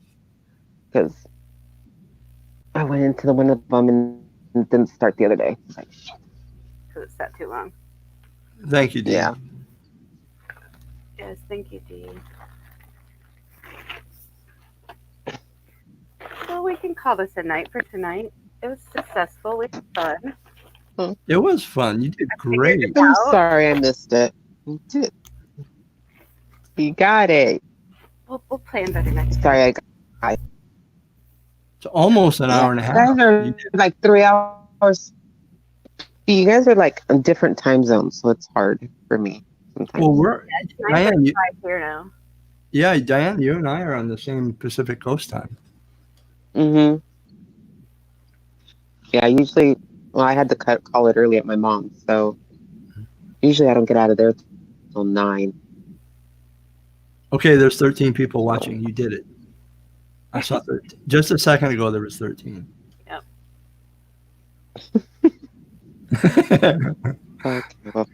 because I went into one of them and didn't start the other day. It's like, shit.
Because it sat too long.
Thank you, Dee.
Yeah.
Yes, thank you, Dee. Well, we can call this a night for tonight. It was successful. We had fun.
It was fun. You did great.
it
I'm
out.
sorry I missed it. You did. You got it.
We'll plan better next time.
Sorry,
It's almost an hour and a
You
half.
guys are
You did-
like 3 hours. You guys are like in different time zones, so it's hard for me sometimes.
Well, we're
It's
Diane.
9:45 here now.
Yeah, Diane, you and I are on the same Pacific Coast time.
Mm-hmm. Yeah, usually, well, I had to call it early at my mom's, so usually I don't get out of there till 9.
Okay, there's 13 people watching. You did it. I saw 13. Just a second ago, there was 13.
Yep.
Okay, well,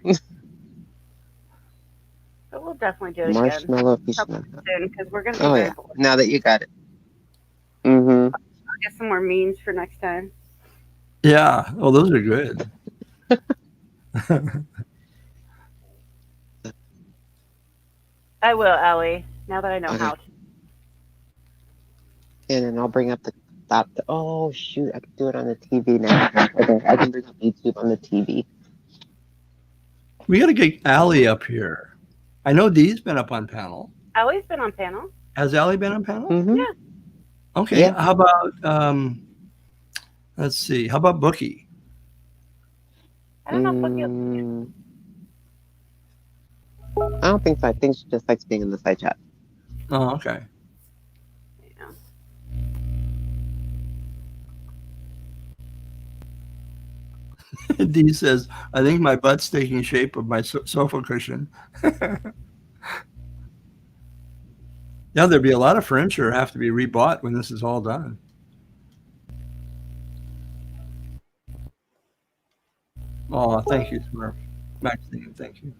But we'll definitely do it again
marshmallow fish.
soon because we're going to be
Oh,
very
yeah.
bored.
Now that you got it. Mm-hmm.
I'll get some more memes for next time.
Yeah. Oh, those are good.
I will, Allie, now that I know
Okay.
how to.
And then I'll bring up the laptop. Oh, shoot. I can do it on the TV now. Okay, I can bring up YouTube on the TV.
We got to get Allie up here. I know Dee's been up on panel.
Allie's been on panel.
Has Allie been on panel?
Mm-hmm.
Yeah.
Okay.
Yeah.
How about, let's see. How about Bookie?
I don't know if Bookie will
Mm, I don't think so. I think she just likes being in the side chat.
Oh, okay.
Yeah.
Dee says, I think my butt's taking shape of my sofa cushion. Yeah, there'd be a lot of furniture have to be rebought when this is all done. Oh, thank you, Smurf. Maxine, thank you.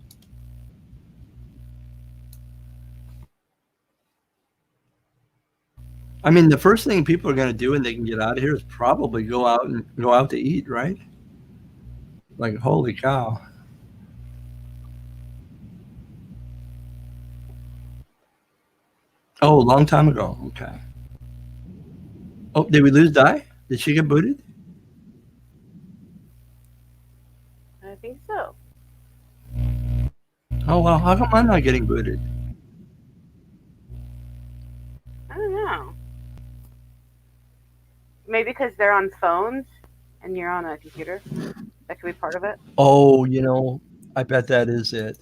I mean, the first thing people are going to do when they can get out of here is probably go out to eat, right? Like, holy cow. Oh, a long time ago. Okay. Oh, did we lose Di? Did she get booted?
I think so.
Oh, well, how come I'm not getting booted?
I don't know. Maybe because they're on phones and you're on a computer. That could be part of it.
Oh, I bet that is it.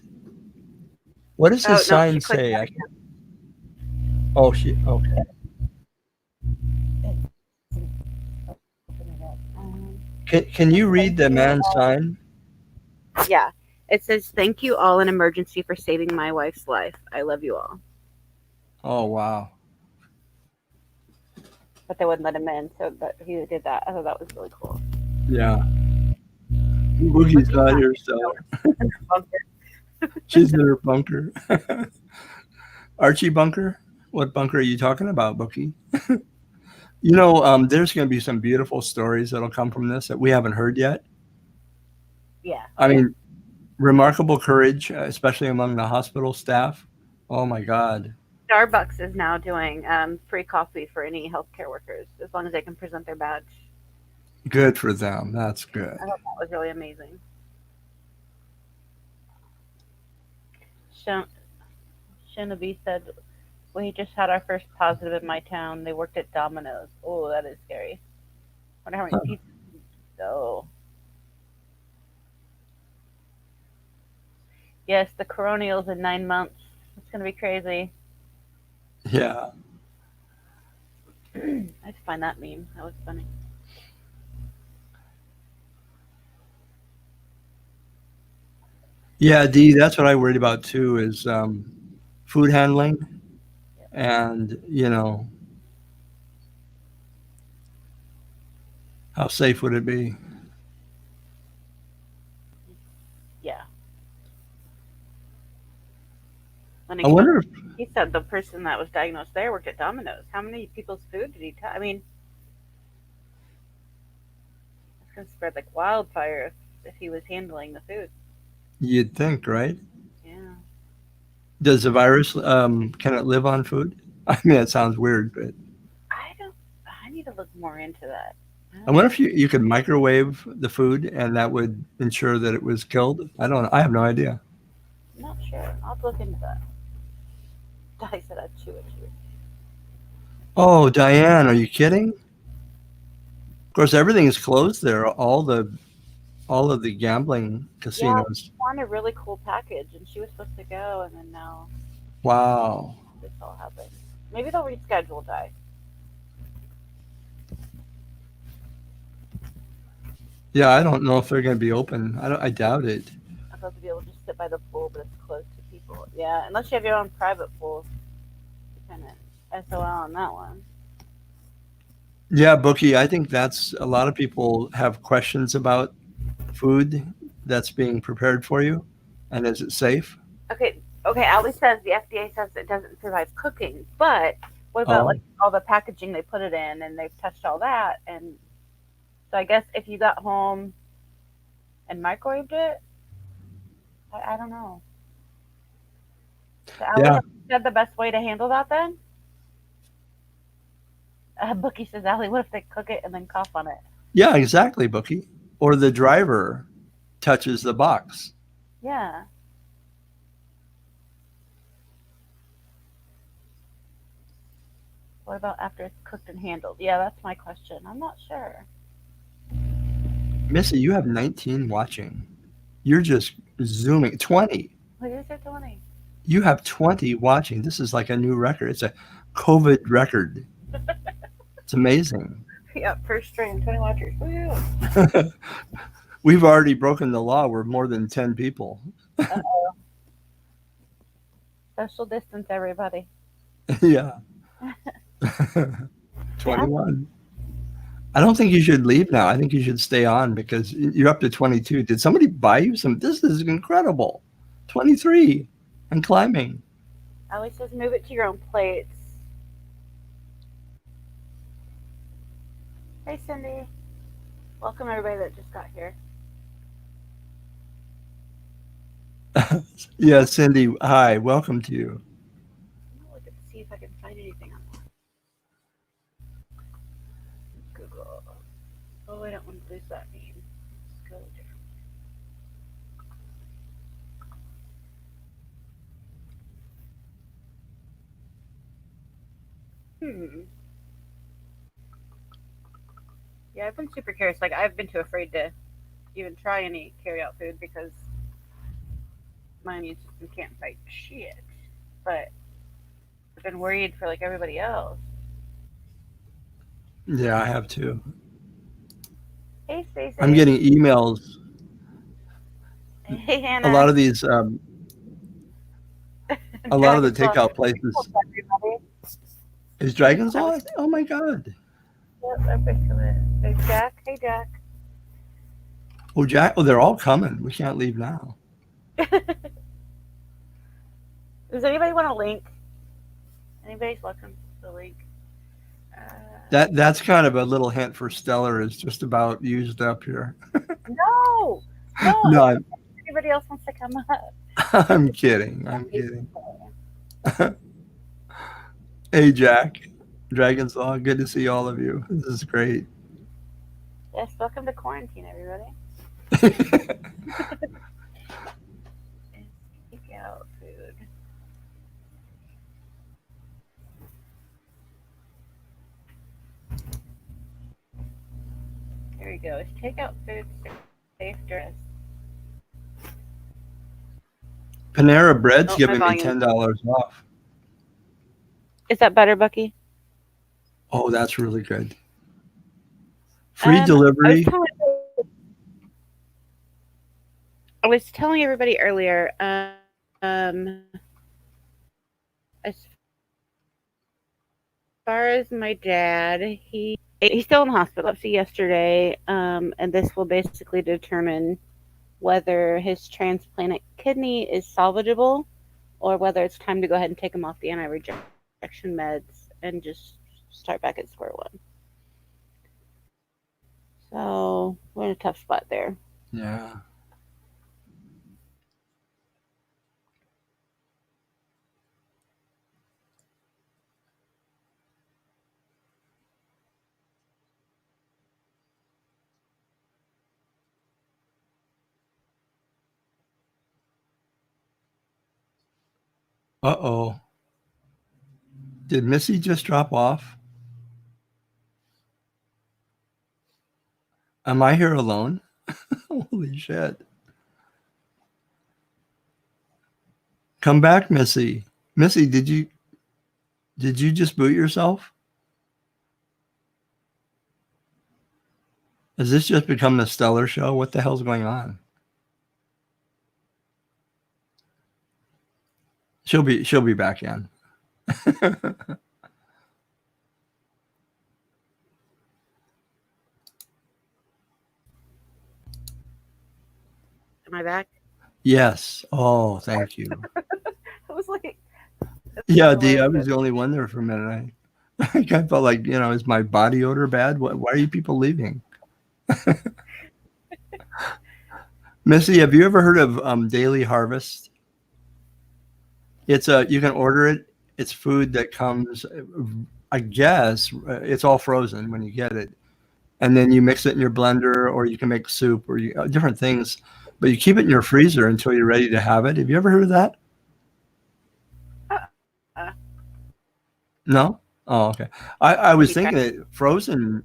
What does
Oh,
this
no,
sign
she clicked
say?
that again.
Okay. Can you read the man's sign?
Yeah. It says, "Thank you all in emergency for saving my wife's life. I love you all."
Oh, wow.
But they wouldn't let him in, so that he did that. I thought that was really cool.
Yeah. Boogie's not here, so she's in her bunker. Archie bunker? What bunker are you talking about, Bookie? There's going to be some beautiful stories that'll come from this that we haven't heard yet.
Yeah.
I mean, remarkable courage, especially among the hospital staff. Oh, my God.
Starbucks is now doing free coffee for any healthcare workers as long as they can present their badge.
Good for them. That's good.
I thought that was really amazing. Shinobi said, "We just had our first positive in my town. They worked at Domino's." Oh, that is scary. Wonder how many people go. Yes, the coronials in 9 months. It's gonna be crazy.
Yeah.
I just find that meme. That was funny.
Yeah, Dee, that's what I worried about too is food handling and, how safe would it be?
Yeah.
I wonder if,
He said the person that was diagnosed there worked at Domino's. How many people's food did he touch? I mean, it's going to spread like wildfire if he was handling the food.
you'd think, right?
Yeah.
Does the virus, can it live on food? I mean, it sounds weird, but
I need to look more into that.
I wonder if you could microwave the food and that would ensure that it was killed. I don't know. I have no idea.
I'm not sure. I'll have to look into that. I said I'd chew it.
Oh, Diane, are you kidding? Of course, everything is closed there. All of the gambling casinos.
Yeah, I found a really cool package, and she was supposed to go, and then now
Wow.
this all happened. Maybe they'll reschedule Di.
Yeah, I don't know if they're going to be open. I doubt it.
I'd love to be able to just sit by the pool, but it's closed to people. Yeah, unless you have your own private pool. You kind of SOL on that one.
Yeah, Bookie, I think that's a lot of people have questions about food that's being prepared for you, and is it safe?
Okay. Ali says the FDA says it doesn't survive cooking, but what about like all the packaging they put it in, and they've touched all that, and so I guess if you got home and microwaved it, I don't know. So Ali said the best way to handle that then? Bookie says, "Ali, what if they cook it and then cough on it?"
Yeah, exactly, Bookie. Or the driver touches the box.
Yeah. What about after it's cooked and handled? Yeah, that's my question. I'm not sure.
Missy, you have 19 watching. You're just zooming. 20.
What is it, 20?
You have 20 watching. This is like a new record. It's a COVID record. It's amazing.
Yeah, first stream, 20 watchers. Woo!
We've already broken the law. We're more than 10 people.
Uh-oh. Social distance, everybody.
Yeah. 21. I don't think you should leave now. I think you should stay on because you're up to 22. Did somebody buy you some? This is incredible. 23 and climbing.
Always says move it to your own plates. Hey, Cindy. Welcome everybody that just got here.
Yeah, Cindy. Hi. Welcome to you.
I'm gonna look and see if I can find anything on Google. Oh, I don't want to lose that name. Let's go different. Yeah, I've been super curious. Like, I've been too afraid to even try any carry-out food because my immune system can't fight shit. But I've been worried for like everybody else.
Yeah, I have too.
Hey, Stacey.
I'm getting emails.
Hey, Hannah.
A lot of these, a lot of the takeout places. Is Dragon's Law? Oh my God.
Yep, I'm fixing it. There's Jack. Hey, Jack.
Oh, Jack. Oh, they're all coming. We can't leave now.
Does anybody want a link? Anybody's welcome to the link.
That's kind of a little hint for Stellar is just about used up here.
No.
No,
Everybody else wants to come up.
I'm kidding. Hey, Jack. Dragon's Law. Good to see all of you. This is great.
Yes, welcome to quarantine, everybody. Take out food. There we go. Is takeout food safe dress?
Panera Bread's
Oh,
giving
my
me
volume.
$10 off.
Is that better, Bucky?
Oh, that's really good. Free delivery.
I was telling everybody earlier, as far as my dad, he's still in the hospital up to yesterday, and this will basically determine whether his transplanted kidney is salvageable or whether it's time to go ahead and take him off the anti-rejection meds and just start back at square one. So we're in a tough spot there.
Yeah. Uh-oh. Did Missy just drop off? Am I here alone? Holy shit. Come back, Missy. Missy, did you just boot yourself? Has this just become the Stellar Show? What the hell's going on? She'll be back in.
Am I back?
Yes. Oh, thank you.
I was like,
Yeah, Dee, I was the only one there for a minute. I felt like, is my body odor bad? Why are you people leaving? Missy, have you ever heard of Daily Harvest? It's you can order it. It's food that comes, I guess, it's all frozen when you get it. And then you mix it in your blender, or you can make soup or different things. But you keep it in your freezer until you're ready to have it. Have you ever heard of that? No? Oh, okay. I was thinking that frozen.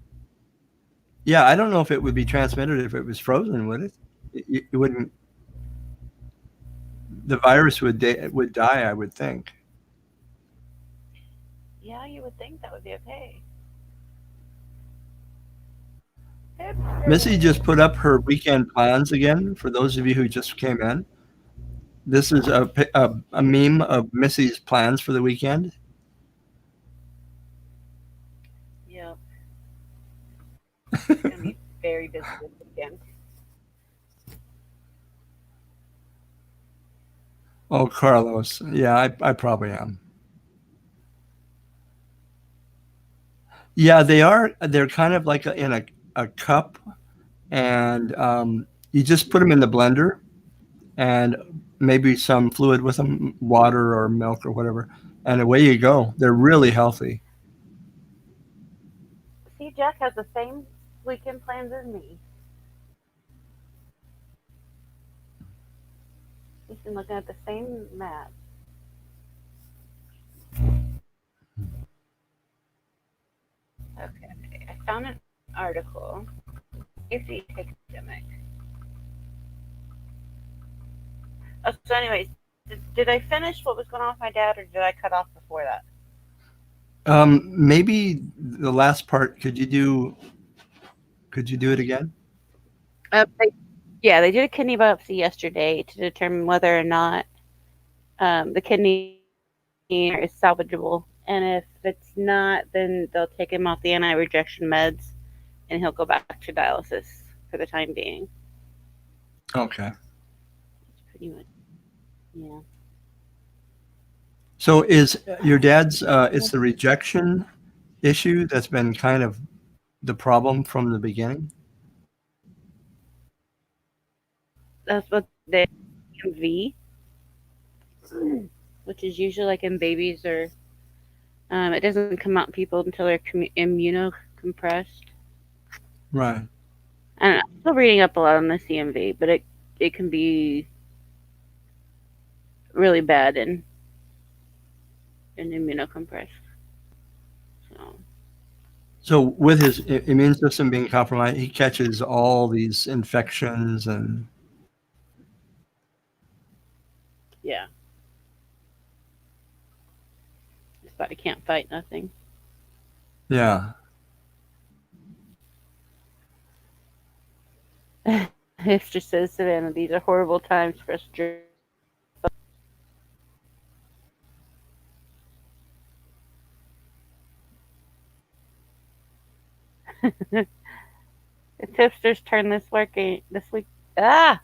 Yeah, I don't know if it would be transmitted if it was frozen, would it? It wouldn't. The virus would die, I would think.
Yeah, you would think that would be okay.
Missy just put up her weekend plans again for those of you who just came in. This is a meme of Missy's plans for the weekend.
Yeah, it's gonna be very busy this weekend.
Oh, Carlos. Yeah, I probably am. Yeah, they are. They're kind of like in a cup, and you just put them in the blender and maybe some fluid with them, water or milk or whatever, and away you go. They're really healthy.
See, Jack has the same weekend plans as me. He's been looking at the same map. Okay, I found an article. Safety epidemic. Oh, so anyways, did I finish what was going on with my dad, or did I cut off before that?
Maybe the last part. Could you do? Could you do it again?
Yeah, they did a kidney biopsy yesterday to determine whether or not the kidney is salvageable, and if it's not, then they'll take him off the anti-rejection meds, and he'll go back to dialysis for the time being.
Okay.
Pretty much, yeah.
So is your dad's? It's the rejection issue that's been kind of the problem from the beginning.
That's what the CMV, which is usually like in babies, or it doesn't come out in people until they're immunocompressed.
Right.
And I'm still reading up a lot on the CMV, but it can be really bad in immunocompressed.
So with his immune system being compromised, he catches all these infections and
Yeah. His body can't fight nothing.
yeah.
Hipster says, Savannah, these are horrible times for us. It's Hipster's turn this week. Ah!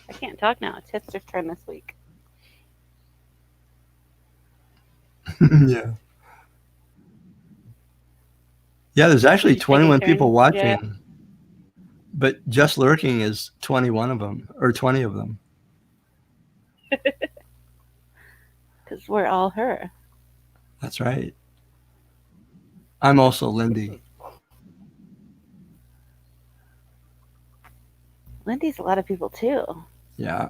I can't talk now. It's Hipster's turn this week.
Yeah. Yeah, there's actually 21 people watching,
yeah.
but just lurking is 21 of them or 20 of them.
Because we're all her.
That's right. I'm also Lindy.
Lindy's a lot of people too.
Yeah.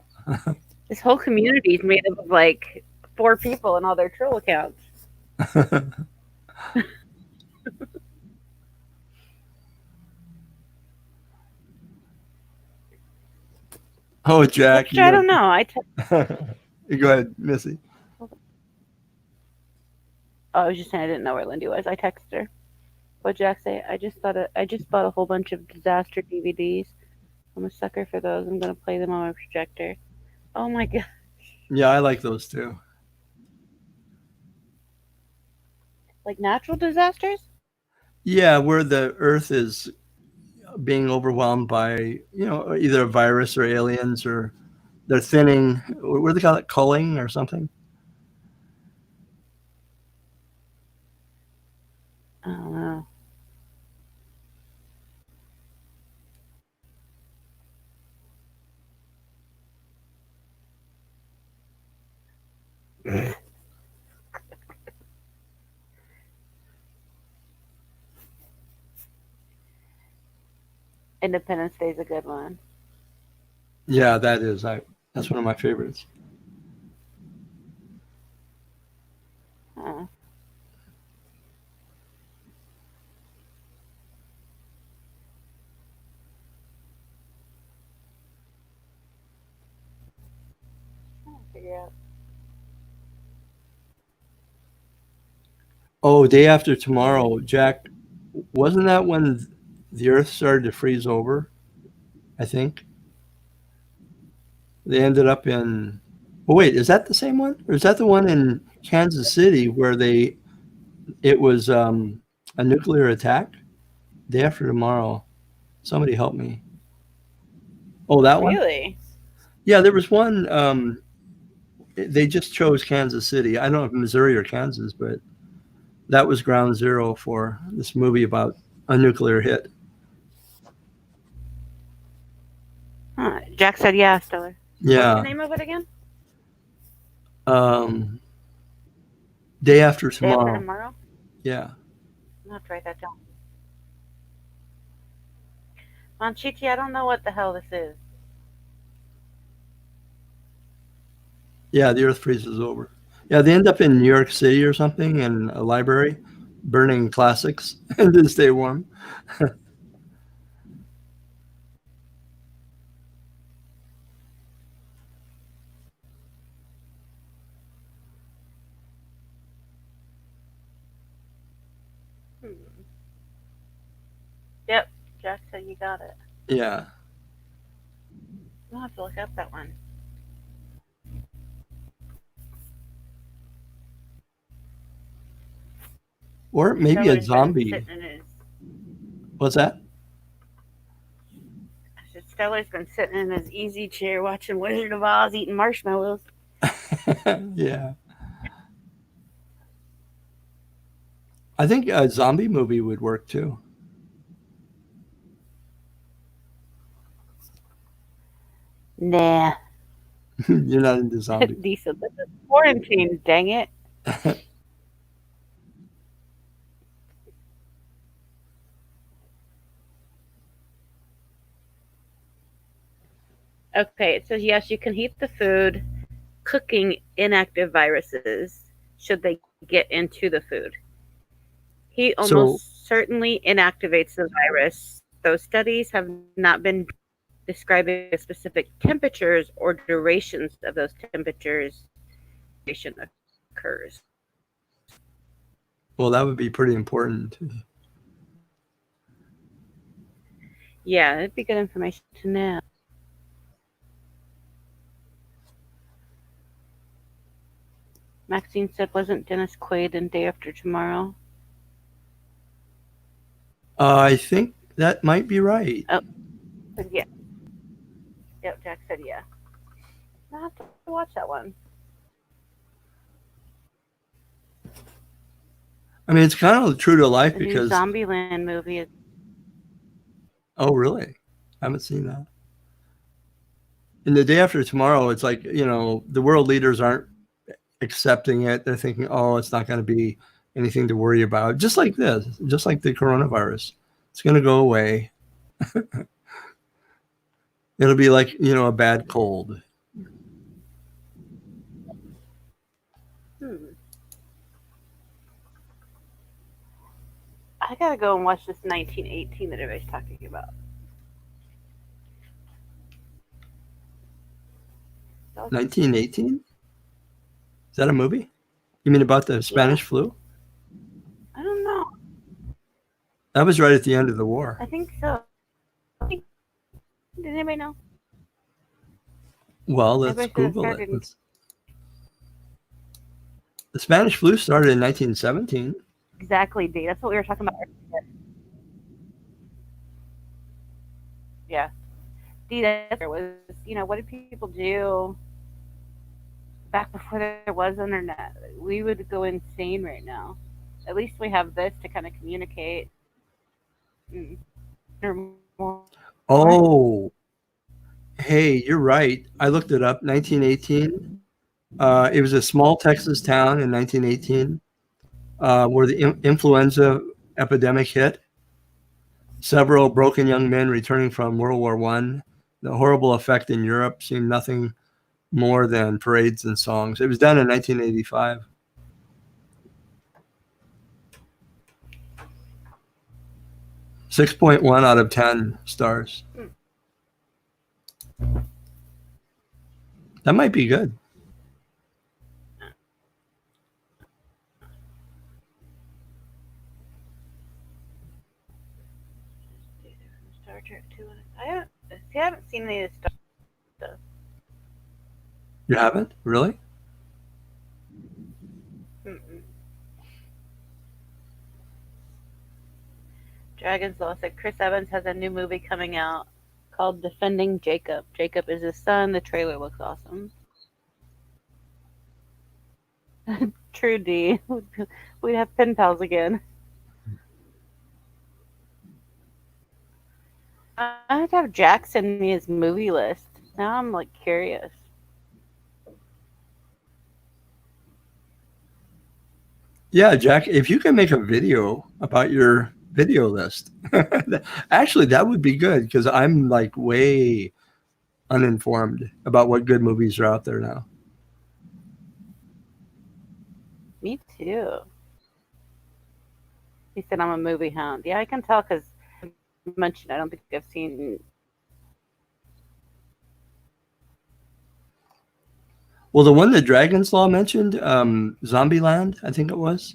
This whole community is made up of like 4 people in all their troll accounts.
Oh, Jack.
I don't know.
You go ahead, Missy.
I was just saying I didn't know where Lindy was. I texted her. What Jack say? I just bought a whole bunch of disaster DVDs. I'm a sucker for those. I'm gonna play them on my projector. Oh my god.
Yeah, I like those too.
Like natural disasters?
Yeah, where the Earth is being overwhelmed by, either a virus or aliens, or they're thinning. What do they call it? Culling or something?
I don't know. Independence Day is a good one.
Yeah, that is. That's one of my favorites.
Huh. I'll figure out.
Oh, day after tomorrow, Jack. Wasn't that when the Earth started to freeze over? I think they ended up in. Oh wait, is that the same one, or is that the one in Kansas City where it was A nuclear attack? Day After Tomorrow. Somebody help me. Oh, that one?
Really?
Yeah, there was one. They just chose Kansas City. I don't know if Missouri or Kansas, but that was ground zero for this movie about a nuclear hit.
Huh. Jack said yeah, Stellar. What's
Yeah.
the name of it again?
Day After
Day
Tomorrow.
After Tomorrow?
Yeah.
I'll have to write that down. Monchichi, I don't know what the hell this is.
Yeah, the Earth freezes over. Yeah, they end up in New York City or something in a library, burning classics to stay warm.
Yep, Jack said you got it.
Yeah.
I'll have to look up that one.
Or maybe a
Stellar's been
zombie.
sitting in his,
What's that?
I said Stellar's been sitting in his easy chair watching Wizard of Oz eating marshmallows.
Yeah. I think a zombie movie would work too.
Nah.
You're not into zombies.
Decent. This is quarantine, dang it. Okay, it says yes, you can heat the food, cooking inactive viruses should they get into the food. Heat almost certainly inactivates the virus. Those studies have not been describing specific temperatures or durations of those temperatures occurs.
Well, that would be pretty important.
Yeah, it'd be good information to know. Maxine said, wasn't Dennis Quaid in Day After Tomorrow?
I think that might be right.
Oh, yeah. Yep, Jack said yeah. I'll have to watch that one.
I mean, it's kind of true to life
The new
because.
Zombieland movie is.
Oh, really? I haven't seen that. In The Day After Tomorrow, it's like, the world leaders aren't accepting it. They're thinking, oh, it's not going to be anything to worry about. Just like this, just like the coronavirus. It's going to go away. It'll be like, a bad cold.
I gotta go and watch this 1918 that everybody's talking about.
1918? Is that a movie? You mean about the Spanish flu?
I don't know.
That was right at the end of the war.
I think so. Does anybody know?
Well, let's
Everybody
Google
said it
it. The Spanish flu started in 1917.
Exactly, Dee. That's what we were talking about earlier. Yeah. Dee, that was, what did people do back before there was internet? We would go insane right now. At least we have this to kind of communicate.
Oh, hey, you're right. I looked it up. 1918. It was a small Texas town in 1918 where the influenza epidemic hit. Several broken young men returning from World War I. The horrible effect in Europe seemed nothing more than parades and songs. It was done in 1985. .1 out of 10 stars. That might be good.
Star Trek 2. I haven't seen any of this stuff.
You haven't? Really?
Mm-mm. Dragon's Law said Chris Evans has a new movie coming out called Defending Jacob. Jacob is his son. The trailer looks awesome. True D. We'd have pen pals again. I have to have Jack send me his movie list. Now I'm like curious.
Yeah, Jack, if you can make a video about your video list, actually, that would be good because I'm like way uninformed about what good movies are out there now.
Me too. He said I'm a movie hound. Yeah, I can tell because I mentioned I don't think I've seen.
Well, the one that Dragon's Law mentioned, Zombieland, I think it was.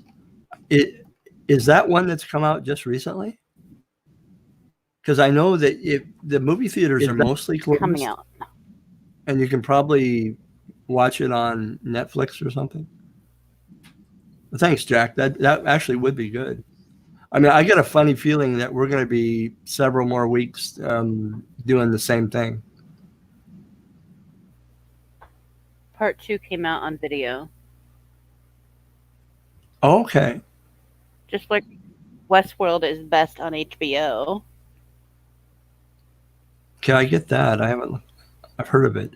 Is that one that's come out just recently? Because I know that the movie theaters are mostly closed,
coming out.
and you can probably watch it on Netflix or something. Well, thanks, Jack. That actually would be good. I mean, I get a funny feeling that we're going to be several more weeks doing the same thing.
Part 2 came out on video.
Oh, okay.
Just like Westworld is best on HBO.
Okay, I get that. I've heard of it.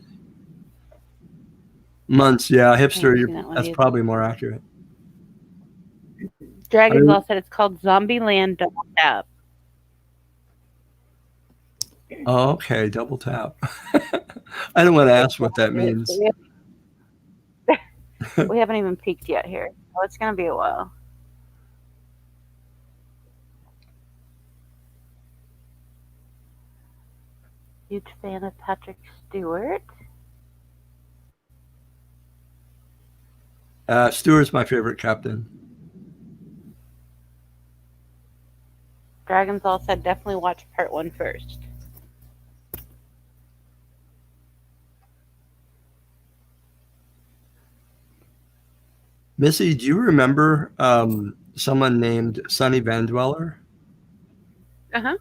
Months, yeah. Hipster, that's probably more accurate.
Dragon's Law said it's called Zombieland Double Tap.
Oh, okay. Double tap. I don't want to ask what that means.
We haven't even peaked yet here. Oh, it's going to be a while. Huge fan of Patrick Stewart.
Stewart's my favorite captain.
Dragon's Law said definitely watch part 1 first.
Missy, do you remember someone named Sunny Van Dweller?
Uh-huh.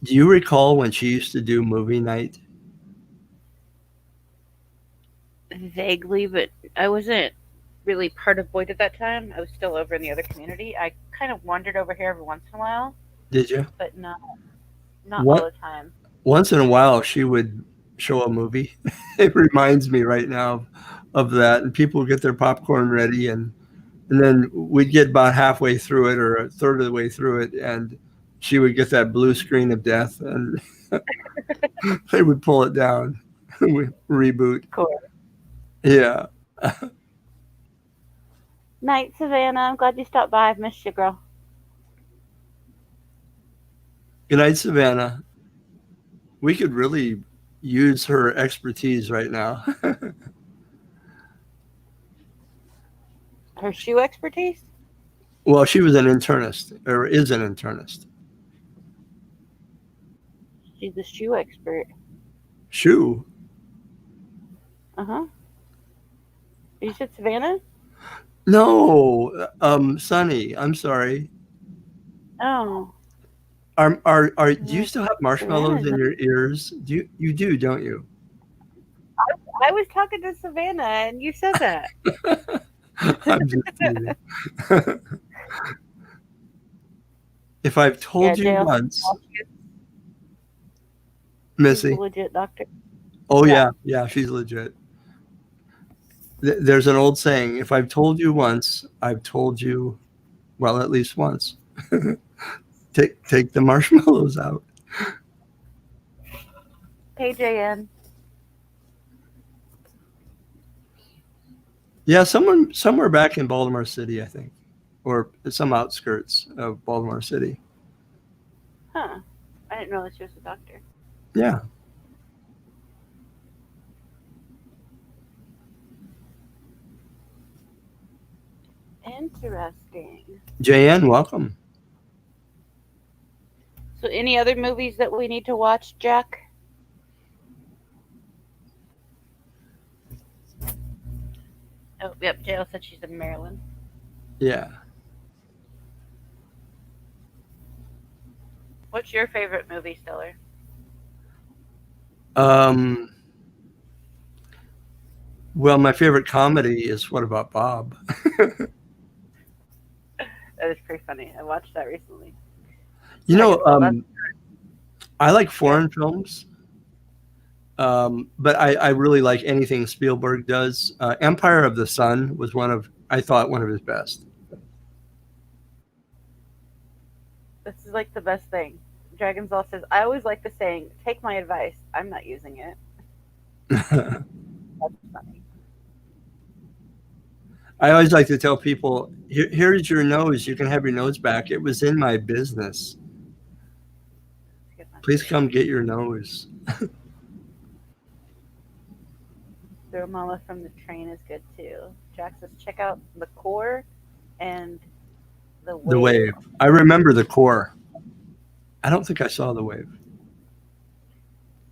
Do you recall when she used to do movie night?
Vaguely, but I wasn't really part of Boyd at that time. I was still over in the other community. I kind of wandered over here every once in a while.
Did you?
But not all the time.
Once in a while, she would show a movie. It reminds me right now of that. And people would get their popcorn ready, and then we'd get about halfway through it or a third of the way through it, and she would get that blue screen of death, and they would pull it down. We reboot.
Cool.
Yeah.
Night, Savannah. I'm glad you stopped by. I've missed you, girl.
Good night, Savannah. We could really use her expertise right now.
Her shoe expertise?
Well, she was an internist, or is an internist.
She's a shoe expert.
Shoe?
Uh-huh. You said Savannah?
No, Sunny. I'm sorry.
Oh.
Do you still have marshmallows in your ears? You do, don't you?
I was talking to Savannah, and you said that.
I'm just kidding. If I've told you once, Missy.
Legit doctor.
Oh yeah, she's legit. There's an old saying: if I've told you once, I've told you, well, at least once. Take the marshmallows out.
Hey, JN.
Yeah, somewhere back in Baltimore City, I think, or some outskirts of Baltimore City.
Huh. I didn't know that she was a doctor.
Yeah.
Interesting.
JN, welcome.
So any other movies that we need to watch, Jack? Oh, yep. JL said she's in Maryland.
Yeah.
What's your favorite movie, Stellar?
Um, well, my favorite comedy is What About Bob?
That is pretty funny. I watched that recently.
You know,
Dragon Ball. That's
I like
good.
foreign films, but I really like anything Spielberg does. Empire of the Sun was I thought, one of his best.
This is like the best thing. Dragon Ball says, I always like the saying, take my advice. I'm not using it. That's funny.
I always like to tell people, here's your nose. You can have your nose back. It was in my business.
It's a good one.
Please come get your nose.
Throw Mama from the Train is good too. Jack says, check out The Core and The Wave.
The Wave. I remember The Core. I don't think I saw The Wave.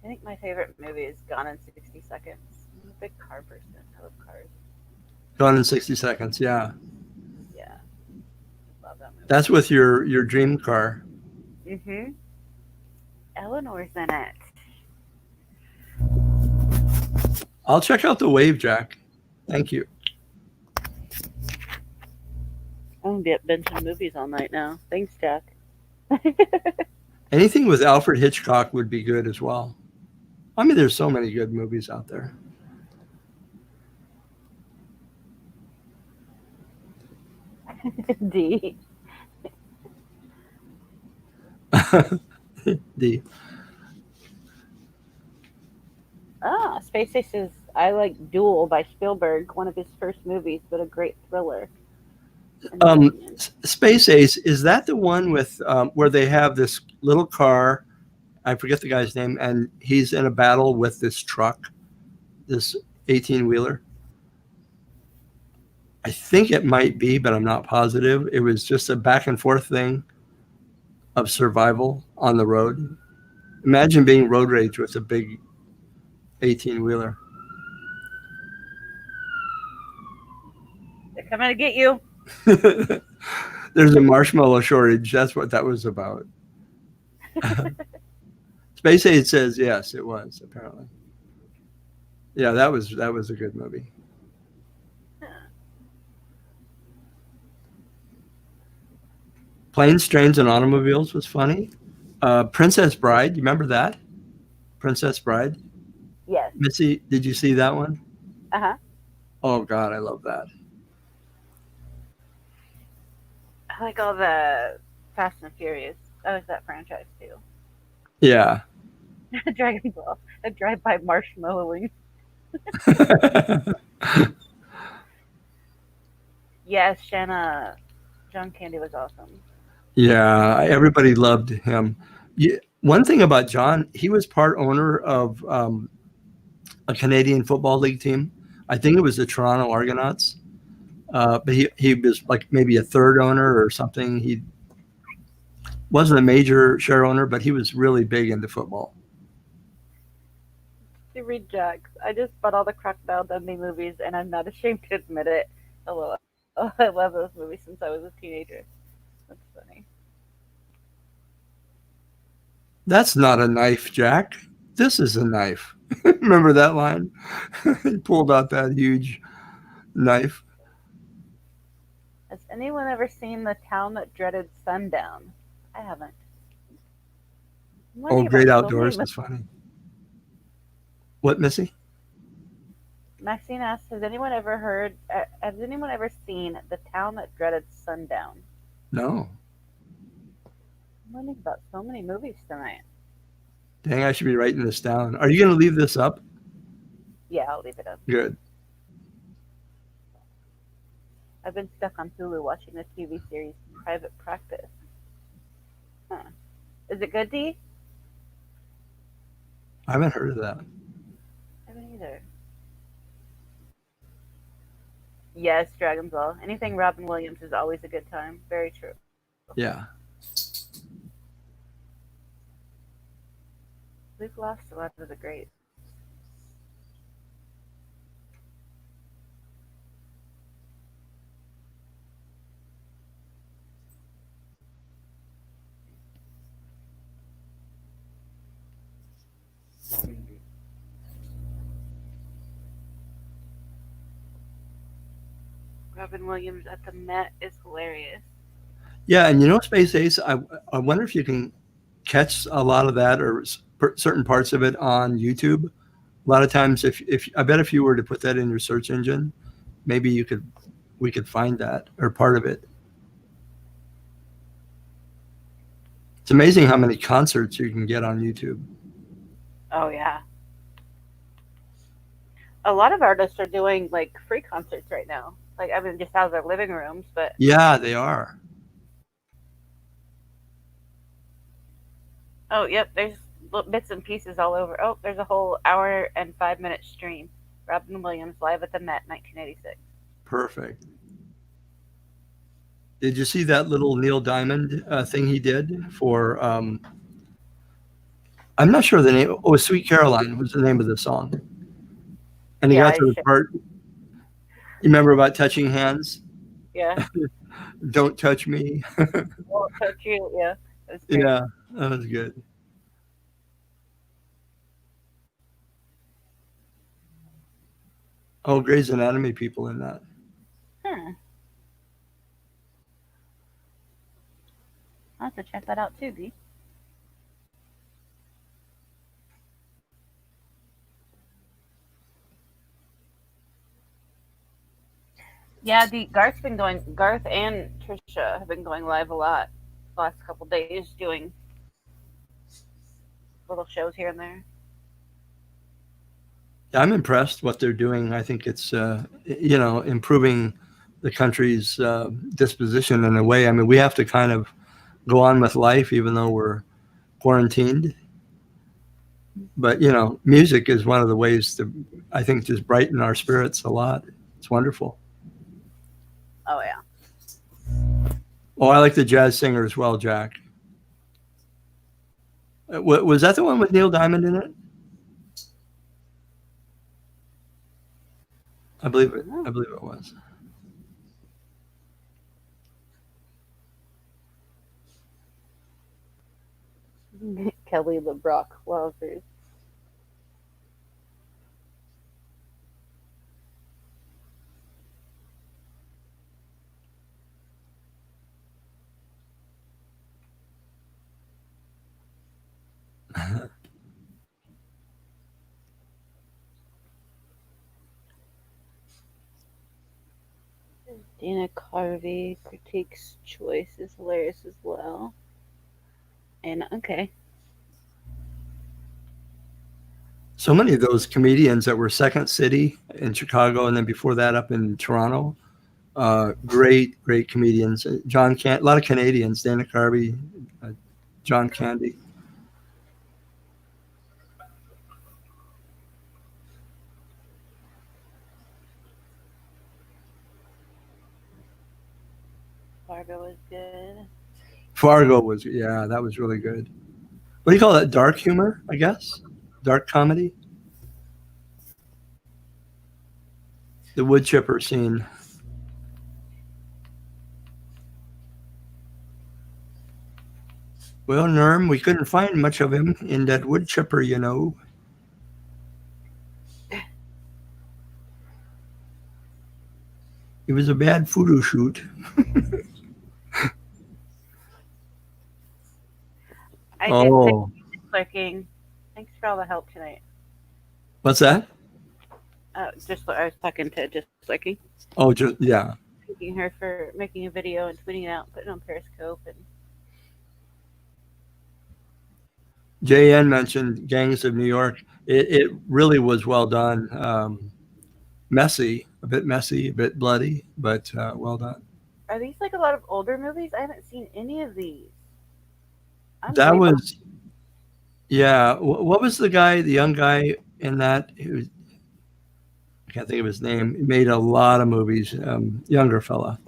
I think my favorite movie is Gone in 60 Seconds. I'm a big car person. I love cars.
Gone in 60 Seconds. Yeah.
Yeah. Love that movie.
That's with your dream car.
Mm-hmm. Eleanor's in it.
I'll check out The Wave, Jack. Thank you.
I'm going to be binging movies all night now. Thanks, Jack.
Anything with Alfred Hitchcock would be good as well. I mean, there's so many good movies out there.
D. Space Ace says, I like Duel by Spielberg, one of his first movies, but a great thriller.
Space Ace, is that the one with where they have this little car? I forget the guy's name, and he's in a battle with this truck, this 18-wheeler. I think it might be, but I'm not positive. It was just a back and forth thing of survival on the road. Imagine being road rage with a big 18-wheeler.
They're coming to get you.
There's a marshmallow shortage. That's what that was about. Space Aid says yes, it was, apparently. Yeah, that was a good movie. Planes, Trains, and Automobiles was funny. Princess Bride, you remember that? Princess Bride?
Yes.
Missy, did you see that one?
Uh-huh.
Oh, God, I love that.
I like all the Fast and Furious. I like that franchise, too.
Yeah.
Dragon Ball. A drive-by marshmallowing. Yes, Shanna. John Candy was awesome.
Yeah, everybody loved him. One thing about John, he was part owner of a Canadian Football League team. I think it was the Toronto Argonauts. But he was like maybe a third owner or something. He wasn't a major share owner, but he was really big into football.
To read Jax, I just bought all the Crocodile Dundee movies, and I'm not ashamed to admit it. Oh, I love those movies since I was a teenager. That's funny.
That's not a knife, Jack. This is a knife. Remember that line? He pulled out that huge knife.
Has anyone ever seen The Town That Dreaded Sundown? I haven't.
Oh, Great Outdoors is funny. What, Missy?
Maxine asks, has anyone ever seen The Town That Dreaded Sundown?
No.
I'm learning about so many movies tonight.
Dang, I should be writing this down. Are you going to leave this up?
Yeah, I'll leave it up.
Good.
I've been stuck on Hulu watching the TV series Private Practice. Huh. Is it good, Dee?
I haven't heard of that.
I haven't either. Yes, Dragon Ball. Anything Robin Williams is always a good time. Very true.
Yeah.
We've lost a lot of the greats. Robin Williams at the Met is hilarious.
Yeah, and Space Ace, I wonder if you can catch a lot of that or certain parts of it on YouTube. A lot of times, if I bet if you were to put that in your search engine, maybe we could find that or part of it. It's amazing how many concerts you can get on YouTube.
Oh yeah. A lot of artists are doing like free concerts right now. Like I mean, just out of their living rooms, but
Yeah, they are.
oh yep, there's bits and pieces all over. Oh, there's a whole hour and 5 minute stream. Robin Williams live at the Met, 1986.
Perfect. Did you see that little Neil Diamond thing he did for? I'm not sure the name. Oh, "Sweet Caroline" was the name of the song. And he
Yeah,
got to the part. You remember about touching hands?
Yeah,
Don't touch me.
won't touch you. Yeah, that's great.
Yeah, that was good. Oh, Grey's Anatomy people in that.
Huh. I'll have to check that out too, B. Yeah, Garth and Trisha have been going live a lot the last couple days, doing little shows here and there.
I'm impressed what they're doing. I think it's improving the country's disposition in a way. I mean, we have to kind of go on with life even though we're quarantined. But music is one of the ways to, I think, just brighten our spirits a lot. It's wonderful.
Oh yeah.
Oh, I like the jazz singer as well, Jack. Was that the one with Neil Diamond in it? I believe it was.
Kelly LeBrock Wowzers. Dana Carvey critiques choice is hilarious as well. And okay.
So many of those comedians that were Second City in Chicago and then before that up in Toronto, great comedians. A lot of Canadians, Dana Carvey, John Candy.
Fargo was good.
Fargo was, yeah, that was really good. What do you call that? Dark humor, I guess? Dark comedy? The wood chipper scene. Well, Norm, we couldn't find much of him in that wood chipper, It was a bad photo shoot.
I did clicking. Thanks for all the help tonight.
What's that?
I was talking to just clicking.
Oh, yeah.
Thanking her for making a video and tweeting it out, putting it on Periscope, and
JN mentioned Gangs of New York. It really was well done. Messy, a bit bloody, but well done.
Are these like a lot of older movies? I haven't seen any of these.
That was, yeah. What was the young guy in that? I can't think of his name. He made a lot of movies. Younger fella.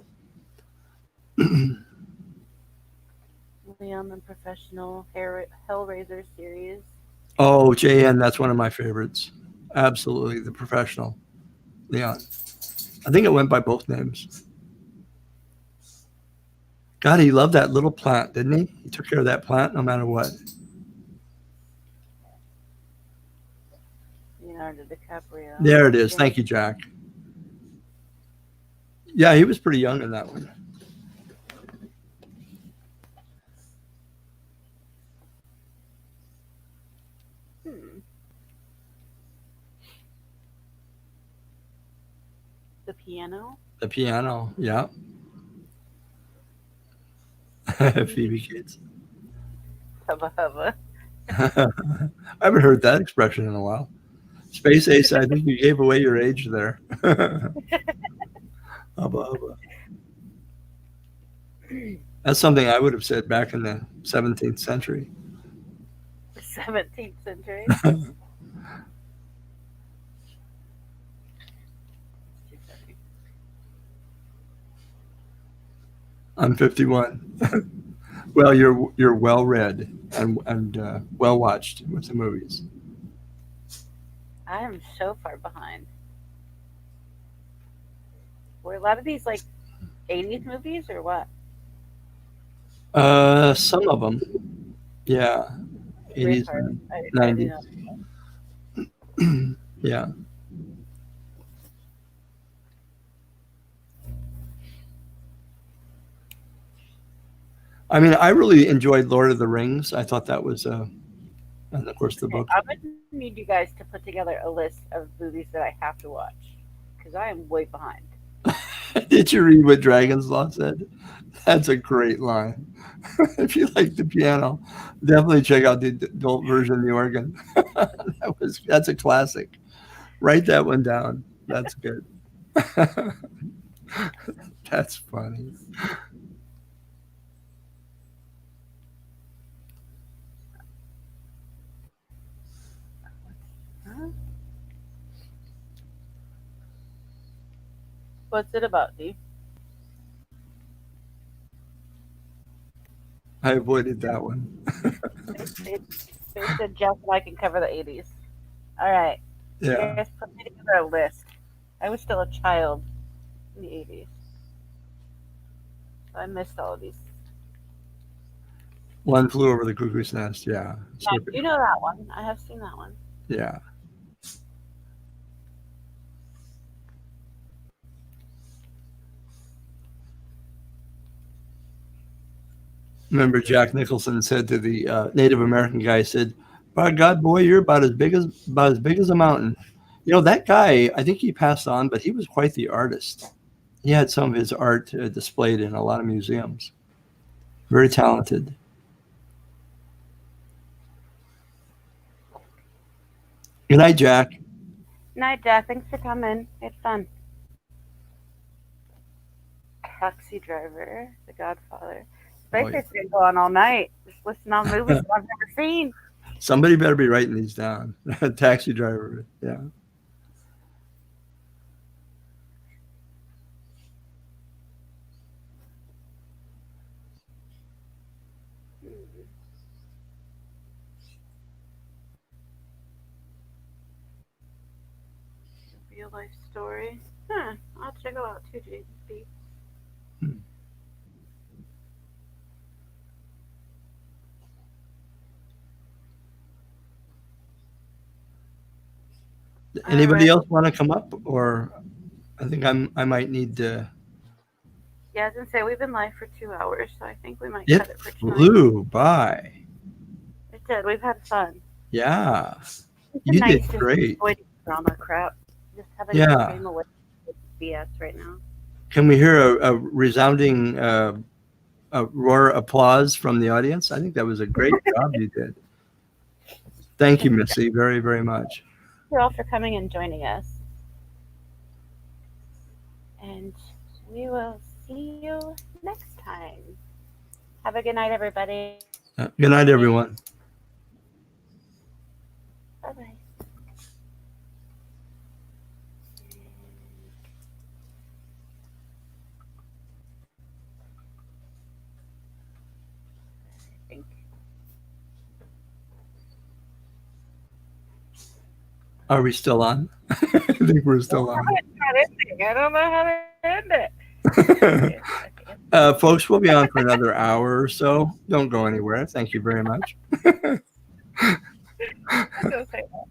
Leon the Professional, Hellraiser series.
Oh, JN, that's one of my favorites. Absolutely, The Professional. Leon. I think it went by both names. God, he loved that little plant, didn't he? He took care of that plant no matter what.
Leonardo DiCaprio.
There it is. Thank you, Jack. Yeah, he was pretty young in that one.
Hmm. The piano.
The piano, yeah. Phoebe Cates.
Hubba hubba.
I haven't heard that expression in a while. Space Ace, I think you gave away your age there. Hubba hubba. That's something I would have said back in the 17th century.
17th century. Too funny.
I'm 51. Well, you're well read and well watched with the movies.
I am so far behind. Were a lot of these like 80s movies or what?
Some of them, yeah, 80s
Braveheart.
and
I do
90s.
know.
Yeah. I mean, I really enjoyed Lord of the Rings. I thought that was, and of course the
Okay,
book.
I'm gonna need you guys to put together a list of movies that I have to watch because I am way behind.
Did you read what Dragon's Law said? That's a great line. If you like the piano, definitely check out the adult version of the organ. That's a classic. Write that one down. That's good. That's funny.
Huh? What's it about, Dee?
I avoided that one.
They said Jeff and I can cover the 80s. All right. You
Yeah.
guys put me together a list. I was still a child in the 80s. So I missed all of these.
One Flew Over the Cuckoo's Nest. Yeah.
Yeah, you know that one. I have seen that one.
Yeah. Remember, Jack Nicholson said to the Native American guy, he said, "By God, boy, you're about as big as a mountain." You know, that guy, I think he passed on, but he was quite the artist. He had some of his art displayed in a lot of museums. Very talented. Good night, Jack.
Night, Jack. Thanks for coming. It's fun. Taxi Driver, The Godfather.
Oh,
Space been go on all night. Just listen on movies I've never seen.
Somebody better be writing these down. Taxi Driver. Yeah.
Real life story. Huh. I'll check it out too, JB.
Anybody
right.
else want to come up, or I think I might need to.
Yeah, I was gonna say we've been live for 2 hours, so I think we might
It
cut it for tonight.
flew by.
It did. We've had fun.
Yeah,
It's
you
nice
did
just
great.
avoiding drama crap. Just having
Yeah.
a game away with BS right now.
Can we hear a resounding roar applause from the audience? I think that was a great job you did. Thank you, Missy, very, very much.
Thank you all for coming and joining us. And we will see you next time. Have a good night, everybody.
Good night, everyone.
Bye bye.
Are we still on? I think we're still on.
I don't know how to end it.
Folks, we'll be on for another hour or so. Don't go anywhere. Thank you very much.
Don't say that.